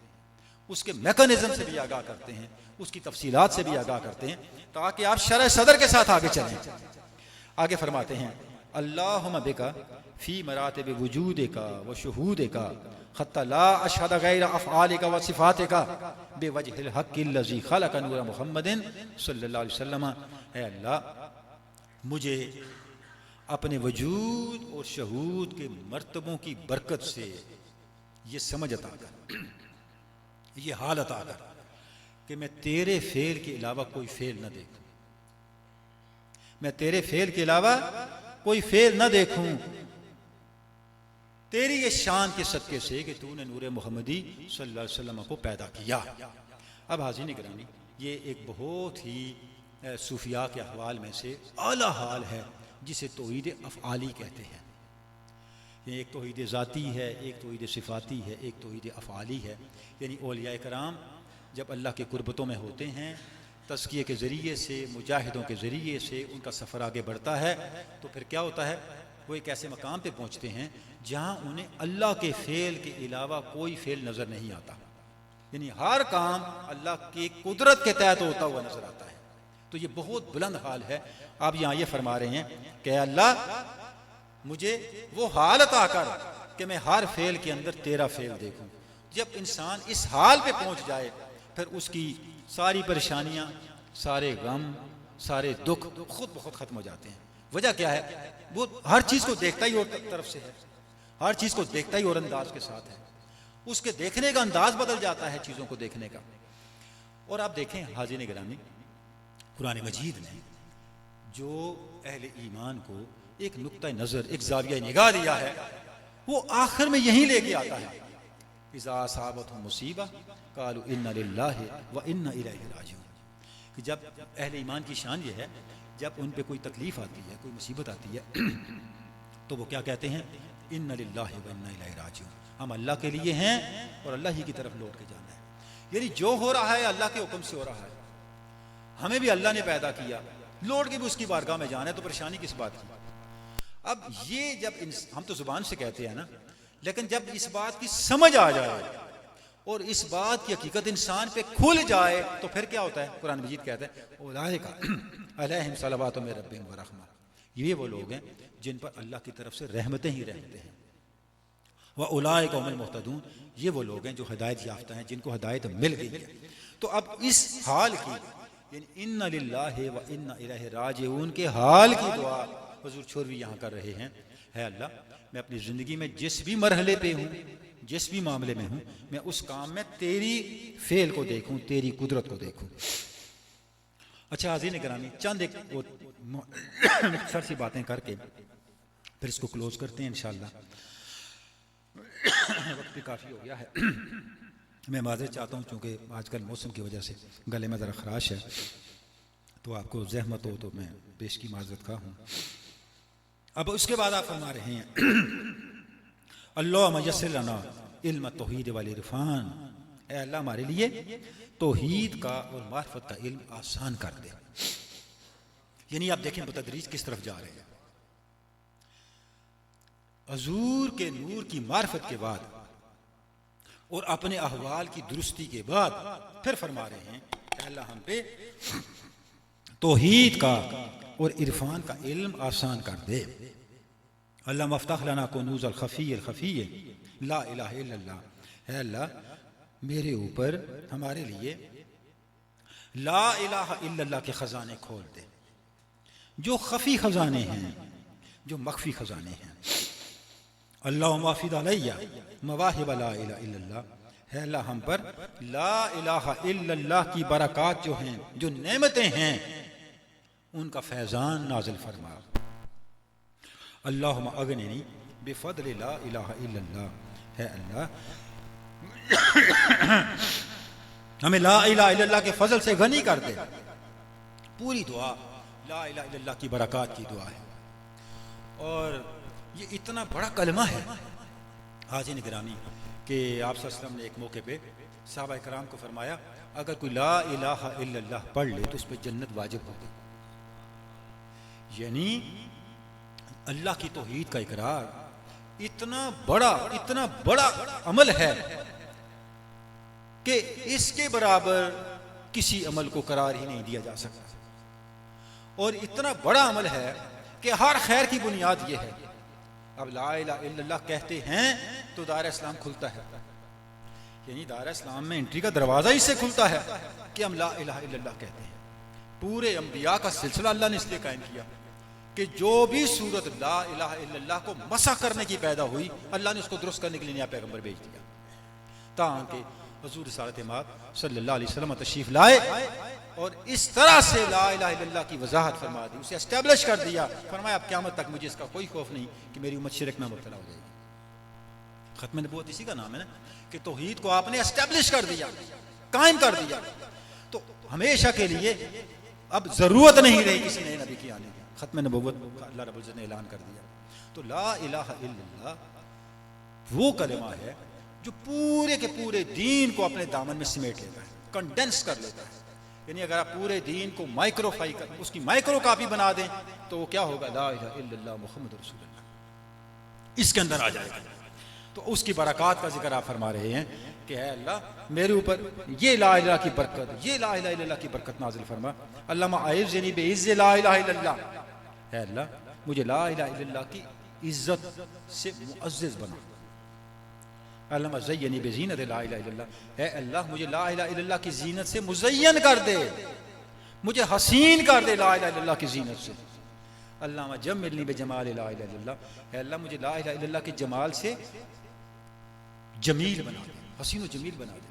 उसके मैकेनिज्म से भी आगाह करते हैं, उसकी तफसीलात से भी आगाह करते हैं, ताकि आप शरह सदर के साथ आगे चलें। आगे फरमाते हैं अल्लाहुम्मा बिका फी मरातिब वजूदिका व शुहूदिका हत्ता ला अशहद गैर अफ़आलिका व सिफ़ातिका बिवजहिल हक़्क़िल लज़ी खलक़ नूर मुहम्मदिन सल्लल्लाहु अलैहि वसल्लम। है अल्लाह मुझे अपने वजूद और शहूद के मर्तबों की बरकत से ये समझ अता कर, ये हाल अता कर कि मैं तेरे फेल के अलावा कोई फेल न देखूं, मैं तेरे फेल के अलावा कोई फेल न देखूं, तेरी ये शान के सदके से कि तूने नूर मोहम्मदी सल्लल्लाहु अलैहि वसल्लम को पैदा किया। अब हाज़रीन गिरामी ये एक बहुत ही सूफिया के अहवाल में से आला हाल है जिसे तौहीद अफ़आली कहते हैं। ये एक तौहीद ज़ाती है, एक तौहीद सिफ़ाती है, एक तौहीद अफ़आली है। यानी औलिया कराम जब अल्लाह के कुर्बतों में होते हैं, तज़किये के ज़रिए से, मुजाहिदों के ज़रिए से उनका सफ़र आगे बढ़ता है, तो फिर क्या होता है, वो एक ऐसे मकाम पे पहुंचते हैं जहां उन्हें अल्लाह के फेल के अलावा कोई फेल नजर नहीं आता, यानी हर काम अल्लाह की कुदरत के तहत होता हुआ नजर आता है। तो ये बहुत बुलंद हाल है। आप यहाँ ये फरमा रहे हैं कि अल्लाह मुझे वो हाल अता कर कि मैं हर फेल के अंदर तेरा फेल देखूं। जब इंसान इस हाल पे पहुंच जाए फिर उसकी सारी परेशानियां, सारे गम, सारे दुख खुद बहुत खत्म हो जाते हैं। वजह क्या है? वो हर चीज को देखता ही और तरफ से है, हर चीज को देखता ही और अंदाज के साथ है, उसके देखने का अंदाज बदल जाता है चीजों को देखने का। और आप देखें हाज़िन गिरामी, कुरान मजीद ने जो अहले ईमान को एक नुक्ता नजर, एक ज़ाविया निगाह दिया है, वो आखिर में यही लेके आता है, इज़ा असाबतहुम मुसीबा क़ालू इन्ना लिल्लाहि व इन्ना इलैहि राजिऊन। कि जब अहले ईमान की शान ये है, जब उन पे कोई तकलीफ आती है, कोई मुसीबत आती है, तो वो क्या कहते हैं? इन्ना लिल्लाहि व इन्ना इलैहि राजिऊन। हम अल्लाह के लिए हैं और अल्लाह ही की तरफ लौट के जाना है। यानी जो हो रहा है अल्लाह के हुक्म से हो रहा है। हमें भी अल्लाह ने पैदा किया, लौट के भी उसकी बारगाह में जाना है, तो परेशानी किस बात की? अब ये जब हम तो जुबान से कहते हैं ना, लेकिन जब इस बात की समझ आ जाए और इस बात की हकीकत इंसान पे खुल जाए तो फिर क्या होता है? कुरान मजीद कहता है उलाइका अलैहिम सलवातु मिर रब्बिहिम व रहमा। ये वो लोग हैं जिन पर अल्लाह की तरफ से रहमतें ही रहमतें हैं। व उलाइका हुमुल मुहतदून, ये वो लोग हैं जो हिदायत याफ्ता हैं, जिनको हिदायत मिल गई है। तो अब इस हाल की, यानी इन्ना लिल्लाहि व इन्ना इलैहि राजिऊन के हाल की दुआ हुजूर छोरवी यहाँ कर रहे हैं। है अल्लाह, मैं अपनी ज़िंदगी में जिस भी मरहले पे हूँ, जिस भी मामले में हूँ, मैं उस काम में तेरी फेल को देखूँ, तेरी कुदरत को देखूँ। अच्छा हाज़िन गिरामी, चंद एक वो मुख्तसर सी बातें करके फिर इसको क्लोज करते हैं इंशाअल्लाह। वक्त भी काफ़ी हो गया है। मैं माज़रत चाहता हूँ चूँकि आजकल मौसम की वजह से गले में ज़रा खराश है, तो आपको ज़हमत हो तो मैं पेश की माज़रत का हूँ। अब उसके बाद आप फरमा रहे हैं अल्लाहुम्मा यस्सिर लना इल्म तौहीद वल इरफान, ऐ अल्लाह हमारे लिए तौहीद का और मार्फत का इल्म आसान कर दे। यानी आप देखें बतदरीज किस तरफ जा रहे हैं। हुजूर के नूर की मार्फत के बाद और अपने अहवाल की दुरुस्ती के बाद फिर फरमा रहे हैं अल्लाह हम पे तौहीद का और इरफान का इल्म आसान कर दे। अल्लाह मफ्ताह लना कुनूज़ अल खफ़ी ला इलाहा इल्लल्लाह, है अल्लाह मेरे ऊपर हमारे लिए ला इलाहा इल्लल्लाह के ख़जाने खोल दे, जो खफ़ी ख़जाने हैं, जो मख्फी ख़जाने हैं। अल्लाह माफिद अलैया मवाहिब ला इलाहा इल्लल्लाह, है अल्लाह हम पर ला इलाहा इल्लल्लाह की बरक़ात जो हैं, जो नेमतें हैं, उनका फैज़ान नाज़िल फरमा। अल्लाहुम्मा अगनिनी बिफ़द्ल ला इलाहा इल्लल्लाह, है अल्लाह हमें ला इलाहा इल्लल्लाह के फजल से गनी कर दे। पूरी दुआ ला इलाहा इल्लल्लाह की बरक़ात की दुआ है। और ये इतना बड़ा कलमा है हाज़िन गिरामी कि आप सल्लल्लाहु अलैहि वसल्लम ने एक मौके पे सहाबा इकराम को फरमाया अगर कोई ला इलाहा इल्लल्लाह पढ़ ले तो उस पर जन्नत वाजिब हो गई। यानी अल्लाह की तौहीद का इकरार इतना बड़ा अमल है कि इसके बराबर किसी अमल को करार ही नहीं दिया जा सकता। और इतना बड़ा अमल है कि हर खैर की बुनियाद यह है। अब ला इलाहा इल्लल्लाह कहते हैं तो दार इस्लाम खुलता है, यानी दार इस्लाम में एंट्री का दरवाजा इससे खुलता है कि हम ला इलाहा इल्लल्लाह कहते हैं। पूरे अंबिया का सिलसिला अल्लाह ने इसलिए कायम किया कि जो भी सूरत ला इलाहा इल्लल्लाह को मसा करने की पैदा हुई, अल्लाह ने उसको दुरुस्त करने के लिए नया पैगंबर भेज दिया, ताकि हुजूर रिसालत माब सल्लल्लाहु अलैहि वसल्लम तशरीफ लाए और इस तरह से ला इलाहा इल्लल्लाह की वजाहत फरमा दी, उसे एस्टेब्लिश कर दिया। फरमाया अब क़यामत तक मुझे इसका कोई खौफ नहीं कि मेरी उम्मत शिरक में मुब्तला हो जाएगी। खत्म नबूवत इसी का नाम है ना, कि तौहीद को आपने एस्टेब्लिश कर दिया, कायम कर दिया, तो हमेशा के लिए अब जरूरत नहीं रही किसी नए नबी की आने की। खत्म नबूवत अल्लाह रब्बुल इज्जत ने ऐलान कर दिया। तो ला इलाहा इल्लल्लाह वो कलमा है जो पूरे के पूरे दीन को अपने दामन में समेट लेता है, कंडेंस कर लेता है। यानी अगर आप पूरे दीन को माइक्रोफाई कर, उसकी माइक्रो कापी बना दें तो वो क्या होगा? ला इलाहा इल्लल्लाह मुहम्मद रसूलुल्लाह। इसके अंदर आ जाएगा। तो उसकी बरक़ात का जिक्र आप फरमा रहे हैं कि है अल्लाह मेरे ऊपर ये ला इलाहा की बरकत, ये ला इलाहा इल्लल्लाह की बरकत नाजिल फरमा। अल्लाह आइज़नी बिइज़्ज़ि ला इलाहा इल्लल्लाह, है अल्लाह मुझे ला इलाहा इल्लल्लाह की इज्जत से मुअज़्ज़िज़ बना। अल्लाह ज़य्यनी बिज़ीनत ला इलाहा इल्लल्लाह, है अल्लाह मुझे ला इलाहा इल्लल्लाह की जीनत से मुज़य्यन कर दे, मुझे हसीन कर दे ला इलाहा इल्लल्लाह की जीनत से। अल्लाह जम्मिलनी बिजमाल ला इलाहा इल्लल्लाह, है अल्लाह मुझे ला इलाहा इल्लल्लाह के जमाल से जमील बना दे, हसीन व जमील बना दे।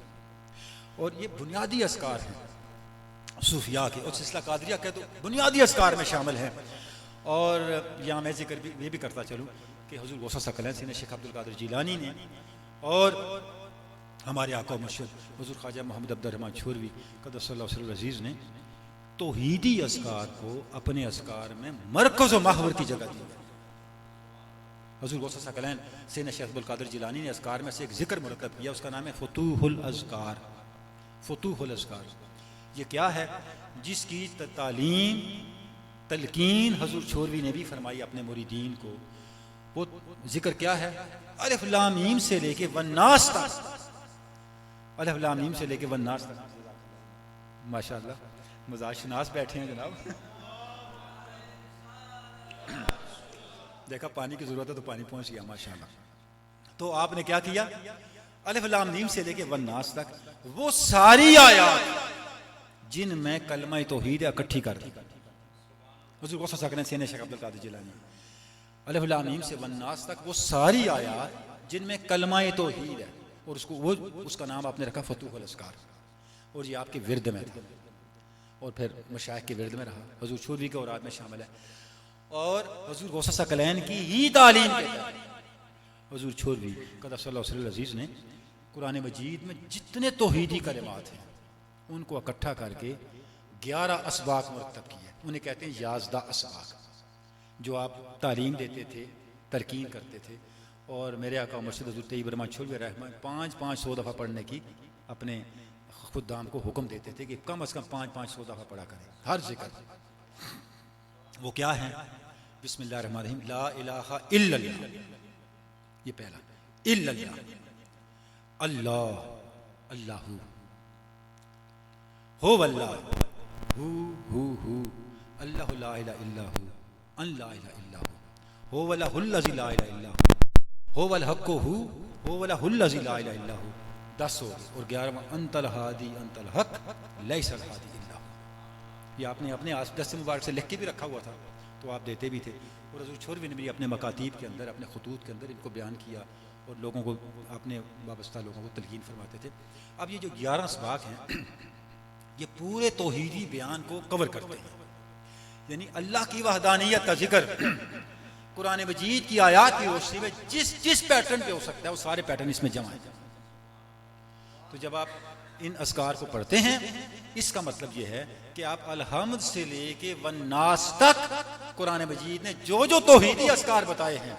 और ये बुनियादी अस्कार हैं सूफिया के, और सिलसिला कादरिया के तो बुनियादी अस्कार में शामिल हैं। और यहाँ मैं जिक्र भी ये भी करता चलूँ कि हुज़ूर गौस सकलैन शेख अब्दुल कादिर जिलानी ने और हमारे आका मुर्शिद हुज़ूर ख्वाजा मोहम्मद अब्दुर रहमान छोरवी क़द्दसल्लाहु सिर्रहु अज़ीज़ ने तौहीदी अस्कार को अपने अस्कार में मरकज़ व महवर की जगह दी। हुज़ूर गौस सकलैन सैयदना शेख अब्दुल कादिर जिलानी ने अस्कार में से एक ज़िक्र मुरतब किया, उसका नाम है फुतूहुल अज़कार। फुतूहुल अज़कार ये क्या है? जिसकी तालीम तलकीन हुज़ूर छोरवी ने भी फरमाई अपने मुरीदीन को। वो जिक्र क्या है? अलिफ लाम मीम से लेके वन्नास तक, अलिफ लाम मीम से लेके वन्नास तक। माशाअल्लाह मज़ाज शनास बैठे हैं जनाब। देखा पानी की ज़रूरत है तो पानी पहुंच गया माशाअल्लाह। तो आपने क्या किया? अलिफ लाम मीम से लेके वन्नास तक वो सारी आयात जिनमें कलमा तौहीद इकट्ठी कर दी। हुज़ूर गौस सकलैन सैयदना शेख अब्दुल कादिर जिलानी अलिफ लाम मीम से वन्नास तक वो सारी आयात जिनमें कलमा तौहीद है, और उसका नाम आपने रखा फतूहुल अज़कार। और ये आपके विरद में था और फिर मशाइख के विरद में रहा, हुज़ूर छोरवी के औराद में शामिल है। और हुज़ूर गौस सकलैन की ही तालीम के तहत हुज़ूर छोरवी क़द्दसल्लाहु सिर्रहु अज़ीज़ ने कुरान मजीद में जितने तौहीदी कलिमात हैं उनको इकट्ठा करके 11 असबाक मुरतब किए। उन्हें कहते हैं याज़दा असबाक, जो आप तालीम देते थे, तरकीन करते थे। और मेरे आका मुर्शिद हुज़ूर तैयब रहमान छोरवी रहमान 500 दफ़ा पढ़ने की अपने खुदाम को हुक्म देते थे कि कम अज़ कम 500 दफ़ा पढ़ा करें हर जिक्र। वो क्या है? बिस्मिल्लाहिर्रहमानिर्रहीम, ला इलाहा इल्लल्लाह, ये पहला, इल्लल्लाह, अल्लाह अल्लाहु, हो वल्लाह, हु अल्लाहु ला इलाहा इल्लहु, अन ला इलाहा इल्लहु, हो वला हुल्लज़ी ला इलाहा इल्लहु, हो वल हक्कु हो वला हुल्लज़ी ला इलाहा इल्लहु। 10 और 11वां अंतल हादी अंतल हक लैसल हादी इल्लहु। ये आपने अपने दस्त मुबारक से लिख के भी रखा हुआ था, तो आप देते भी थे। और हुज़ूर छोरवी ने भी अपने मकातीब के अंदर, अपने खतूत के अंदर इनको बयान किया और लोगों को, अपने वाबस्ता लोगों को तलकीन फरमाते थे। अब ये जो 11 असबाक हैं ये पूरे तौहीदी बयान को कवर करते हैं, यानी अल्लाह की वहदानियत का जिक्र कुरान मजीद की आयात की रोशनी में जिस पैटर्न पे हो सकता है वो सारे पैटर्न इसमें जमा है। तो जब आप इन अस्कार को पढ़ते हैं इसका मतलब ये है कि आप अलहम्द से लेके वन्नास तक कुरान मजीद ने जो जो तौहीदी अस्कार बताए हैं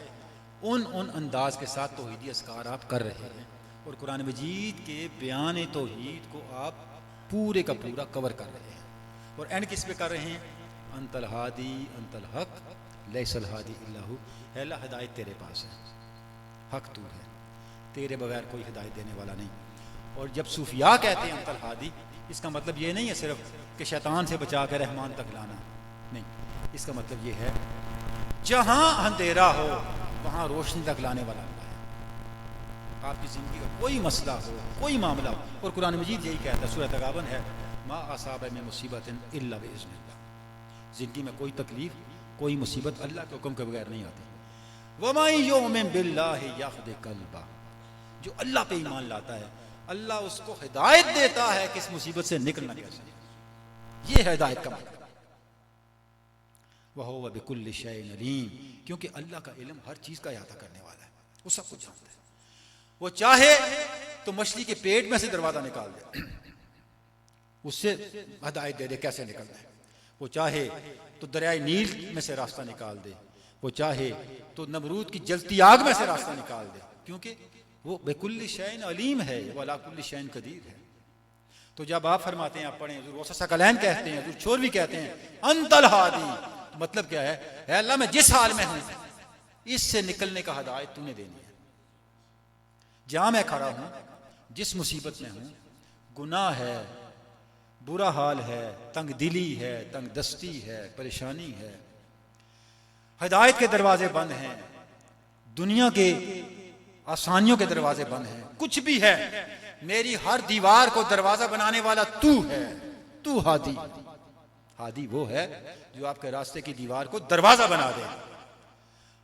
उन अंदाज के साथ तौहीदी अस्कार आप कर रहे हैं। और कुरान मजीद के बयान तौहीद को आप पूरे का पूरा कवर कर रहे हैं। और एंड किस पे कर रहे हैं? अंतल हादी अंतल हक लैसल हादी इल्लहु, है अल्लाह हिदायत तेरे पास है, हक तू है, तेरे बगैर कोई हिदायत देने वाला नहीं। और जब सूफिया कहते हैं अंतल हादी, इसका मतलब ये नहीं है सिर्फ कि शैतान से बचा कर रहमान तक लाना, नहीं, इसका मतलब ये है जहां अंधेरा हो वहां रोशनी तक लाने वाला अल्लाह है। आपकी जिंदगी का कोई मसला हो, कोई मामला हो, और कुरान मजीद यही कहता है, सूरह तगाबन है, मा असाब में मुसीबत इल्ला बिइज़्निल्लाह, जिंदगी में कोई तकलीफ, कोई मुसीबत अल्लाह के हुक्म के बगैर नहीं आती। वमा युमिन बिल्लाहि यहदी कल्बा, जो अल्लाह पे ईमान लाता है अल्लाह उसको हिदायत देता है कि इस मुसीबत से निकलना कैसे। ये है हिदायत का मतलब। वह हुवा बिकुल्लि शैइन अलीम, क्योंकि अल्लाह का इल्म हर चीज का अहाता करने वाला है, वो सब कुछ जानता है। वो चाहे तो मछली के पेट में से दरवाजा निकाल दे, उससे हिदायत दे दे कैसे निकलना है। वो चाहे तो दरियाए नील में से रास्ता निकाल दे, वो चाहे तो नमरूद की जलती आग में से रास्ता निकाल दे, क्योंकि वो बेकुल्ली शैन अलीम है, वो अला कुल्ली शैन कदीर है। तो जब आप फरमाते हैं, आप पढ़ें, हुज़ूर गौस सकलैन कहते हैं, हुज़ूर छोरवी कहते हैं अंतल हादी, तो मतलब क्या है? अल्लाह मैं जिस हाल में हूं इससे निकलने का हिदायत तूने देनी है। जहां मैं खड़ा हूं, जिस मुसीबत में हूं, गुनाह है, बुरा हाल है, तंग दिली है, तंग दस्ती है, परेशानी है, हिदायत के दरवाजे बंद हैं, दुनिया के आसानियों के दरवाजे बंद हैं, कुछ भी है, मेरी हर दीवार को दरवाजा बनाने वाला तू है। तू हादी, हादी वो है जो आपके रास्ते की दीवार को दरवाजा बना दे,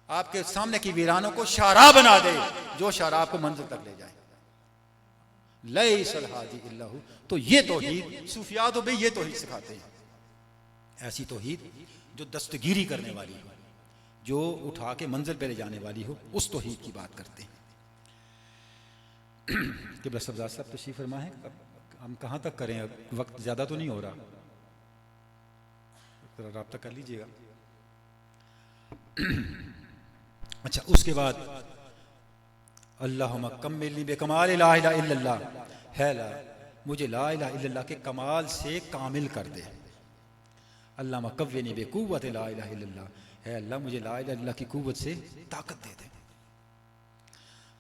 आपके सामने की वीरानों को शारा बना दे, जो शारा आपको मंजिल तक ले जाए। लैसल हादी इल्लहु। तो ये तौहीद सूफिया तो भाई ये तौहीद सिखाते हैं, ऐसी तौहीद जो दस्तगीरी करने वाली हो, जो उठा के मंजिल पे ले जाने वाली हो, उस तौहीद की बात करते हैं। क़िबला सब्ज़ार साहब तशरीफ़ फरमा है। अब हम कहाँ तक करें, अब वक्त ज़्यादा तो नहीं हो रहा, तो रब्ता कर लीजिएगा। अच्छा, उसके बाद अल्लाहुम्मा कम्मिलनी बेकमाल ला इलाहा इल्लल्लाह, है ला मुझे ला इलाहा इल्लल्लाह के कमाल से कामिल कर दे। अल्लाहुम्मा कव्विनी बेकुव्वत ला इलाहा इल्लल्लाह, है अल्लाह मुझे ला इलाहा इल्लल्लाह की कुव्वत से ताकत दे दे।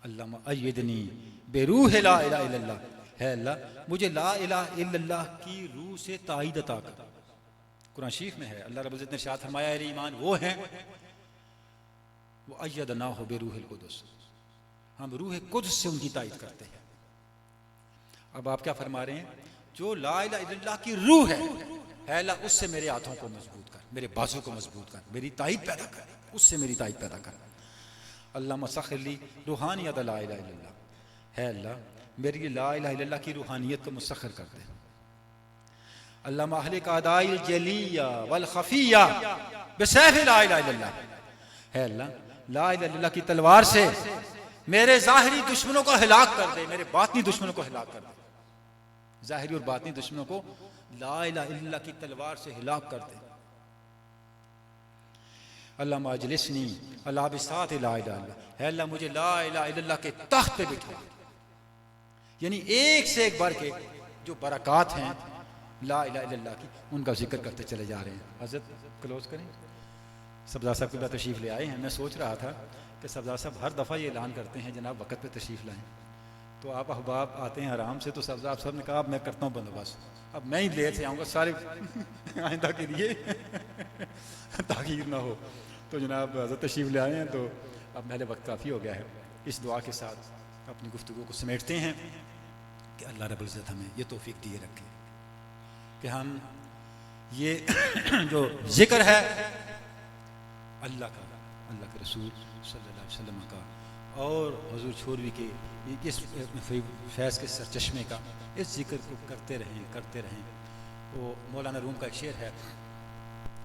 अल्लाहुम्मा अय्यिदनी बेरूह ला इलाहा इल्लल्लाह, है अल्लाह मुझे ला इलाहा इल्लल्लाह की रूह से ताईद अता कर। कुरान शरीफ में है, अल्लाह रब्बुल इज्जत ने इरशाद फरमाया, अहले ईमान वो हैं वो अय्यदनाहु बिरूहिल कुदस, हम रूह कुद्स से उनकी ताईद करते हैं। अब आप क्या फरमा रहे हैं, जो ला इलाहा इल्लल्लाह की रूह है अल्लाह उससे मेरे हाथों को मजबूत कर, मेरे बाजू को मजबूत कर, मेरी ताईद पैदा कर, उससे मेरी ताईद पैदा कर। अल्लाह मसखली रूहानियत ला इलाहा इल्लल्लाह, है अल्लाह मेरी ला इलाहा इल्लल्लाह की रूहानियत को मुसख्खर कर दे। अल्लाह महल कादाइल जलिया वल खफिया बिसैफ ला इलाहा इल्लल्लाह, है अल्लाह ला इलाहा इल्लल्लाह की तलवार से मेरे ज़ाहिरी दुश्मनों को हिलाक कर दे, मेरे बातनी दुश्मनों को हिलाक कर दे। ज़ाहिरी और बातनी दुश्मनों को ला इलाहा इल्लल्लाह की तलवार से हिलाक कर दे। अल्लाह मजलिसनी अल्लाह बिसात ला इलाहा इल्लल्लाह, है अल्लाह मुझे ला इलाहा इल्लल्लाह के तख्त पे बिठा। यानी एक से एक बढ़ के जो बरक़ात हैं ला इलाहा इल्लल्लाह की, उनका जिक्र करते चले जा रहे हैं। हज़रत क्लोज करें। सब्ज़ार साहब के बाद तशरीफ़ ले आए हैं। मैं सोच रहा था कि सब्ज़ार साहब हर दफ़ा ये ऐलान करते हैं जनाब वक़्त पे तशरीफ़ लाएँ, तो आप अहबाब आते हैं आराम से, तो सब्ज़ार साहब ने कहा अब मैं करता हूँ बंदोबस्त, अब मैं ही लेट से आऊँगा सारे आइंदा के लिए ताख़ीर ना हो। तो जनाब हज़रत तशरीफ़ ले आए हैं, तो अब मेरे वक्त काफ़ी हो गया है। इस दुआ के साथ अपनी गुफ्तगू को समेटते हैं कि अल्लाह रब्बुल इज़्ज़त हमें ये तौफ़ीक़ दिए रखे कि हम ये जो ज़िक्र है अल्लाह का, अल्लाह के रसूल सल्लल्लाहु अलैहि वसल्लम का और हुज़ूर छोरवी के इस फैज़ के सरचश्मे का, इस ज़िक्र को करते रहें। वो मौलाना रूम का एक शेर है,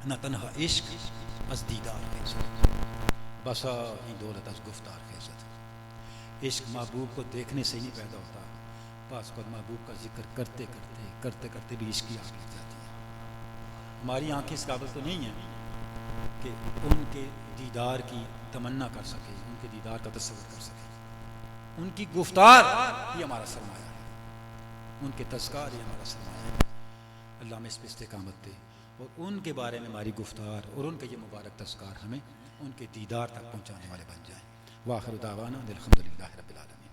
न तन्हा इश्क अज़ दीदार ख़िज़त, बसा ही दौलत अज़ गुफ्तार ख़िज़त। इश्क महबूब को देखने से ही नहीं पैदा होता, बस पर महबूब का जिक्र करते करते भी इश्क की आग लग जाती है। हमारी आंखें इस काबिल तो नहीं है कि उनके दीदार की तमन्ना कर सके, उनके दीदार का तस्वुर कर सके। उनकी गुफ्तार ही हमारा सरमाया है, उनके तज़कार ही हमारा सरमाया है। अल्लाह में इस पर इस्तिकामत दे और उनके बारे में हमारी गुफ्तार और उनके ये मुबारक तज़कार हमें उनके दीदार तक पहुँचाने वाले बन जाएँ। वाखिर दावाना अल्हम्दुलिल्लाहि रब्बिल आलमीन।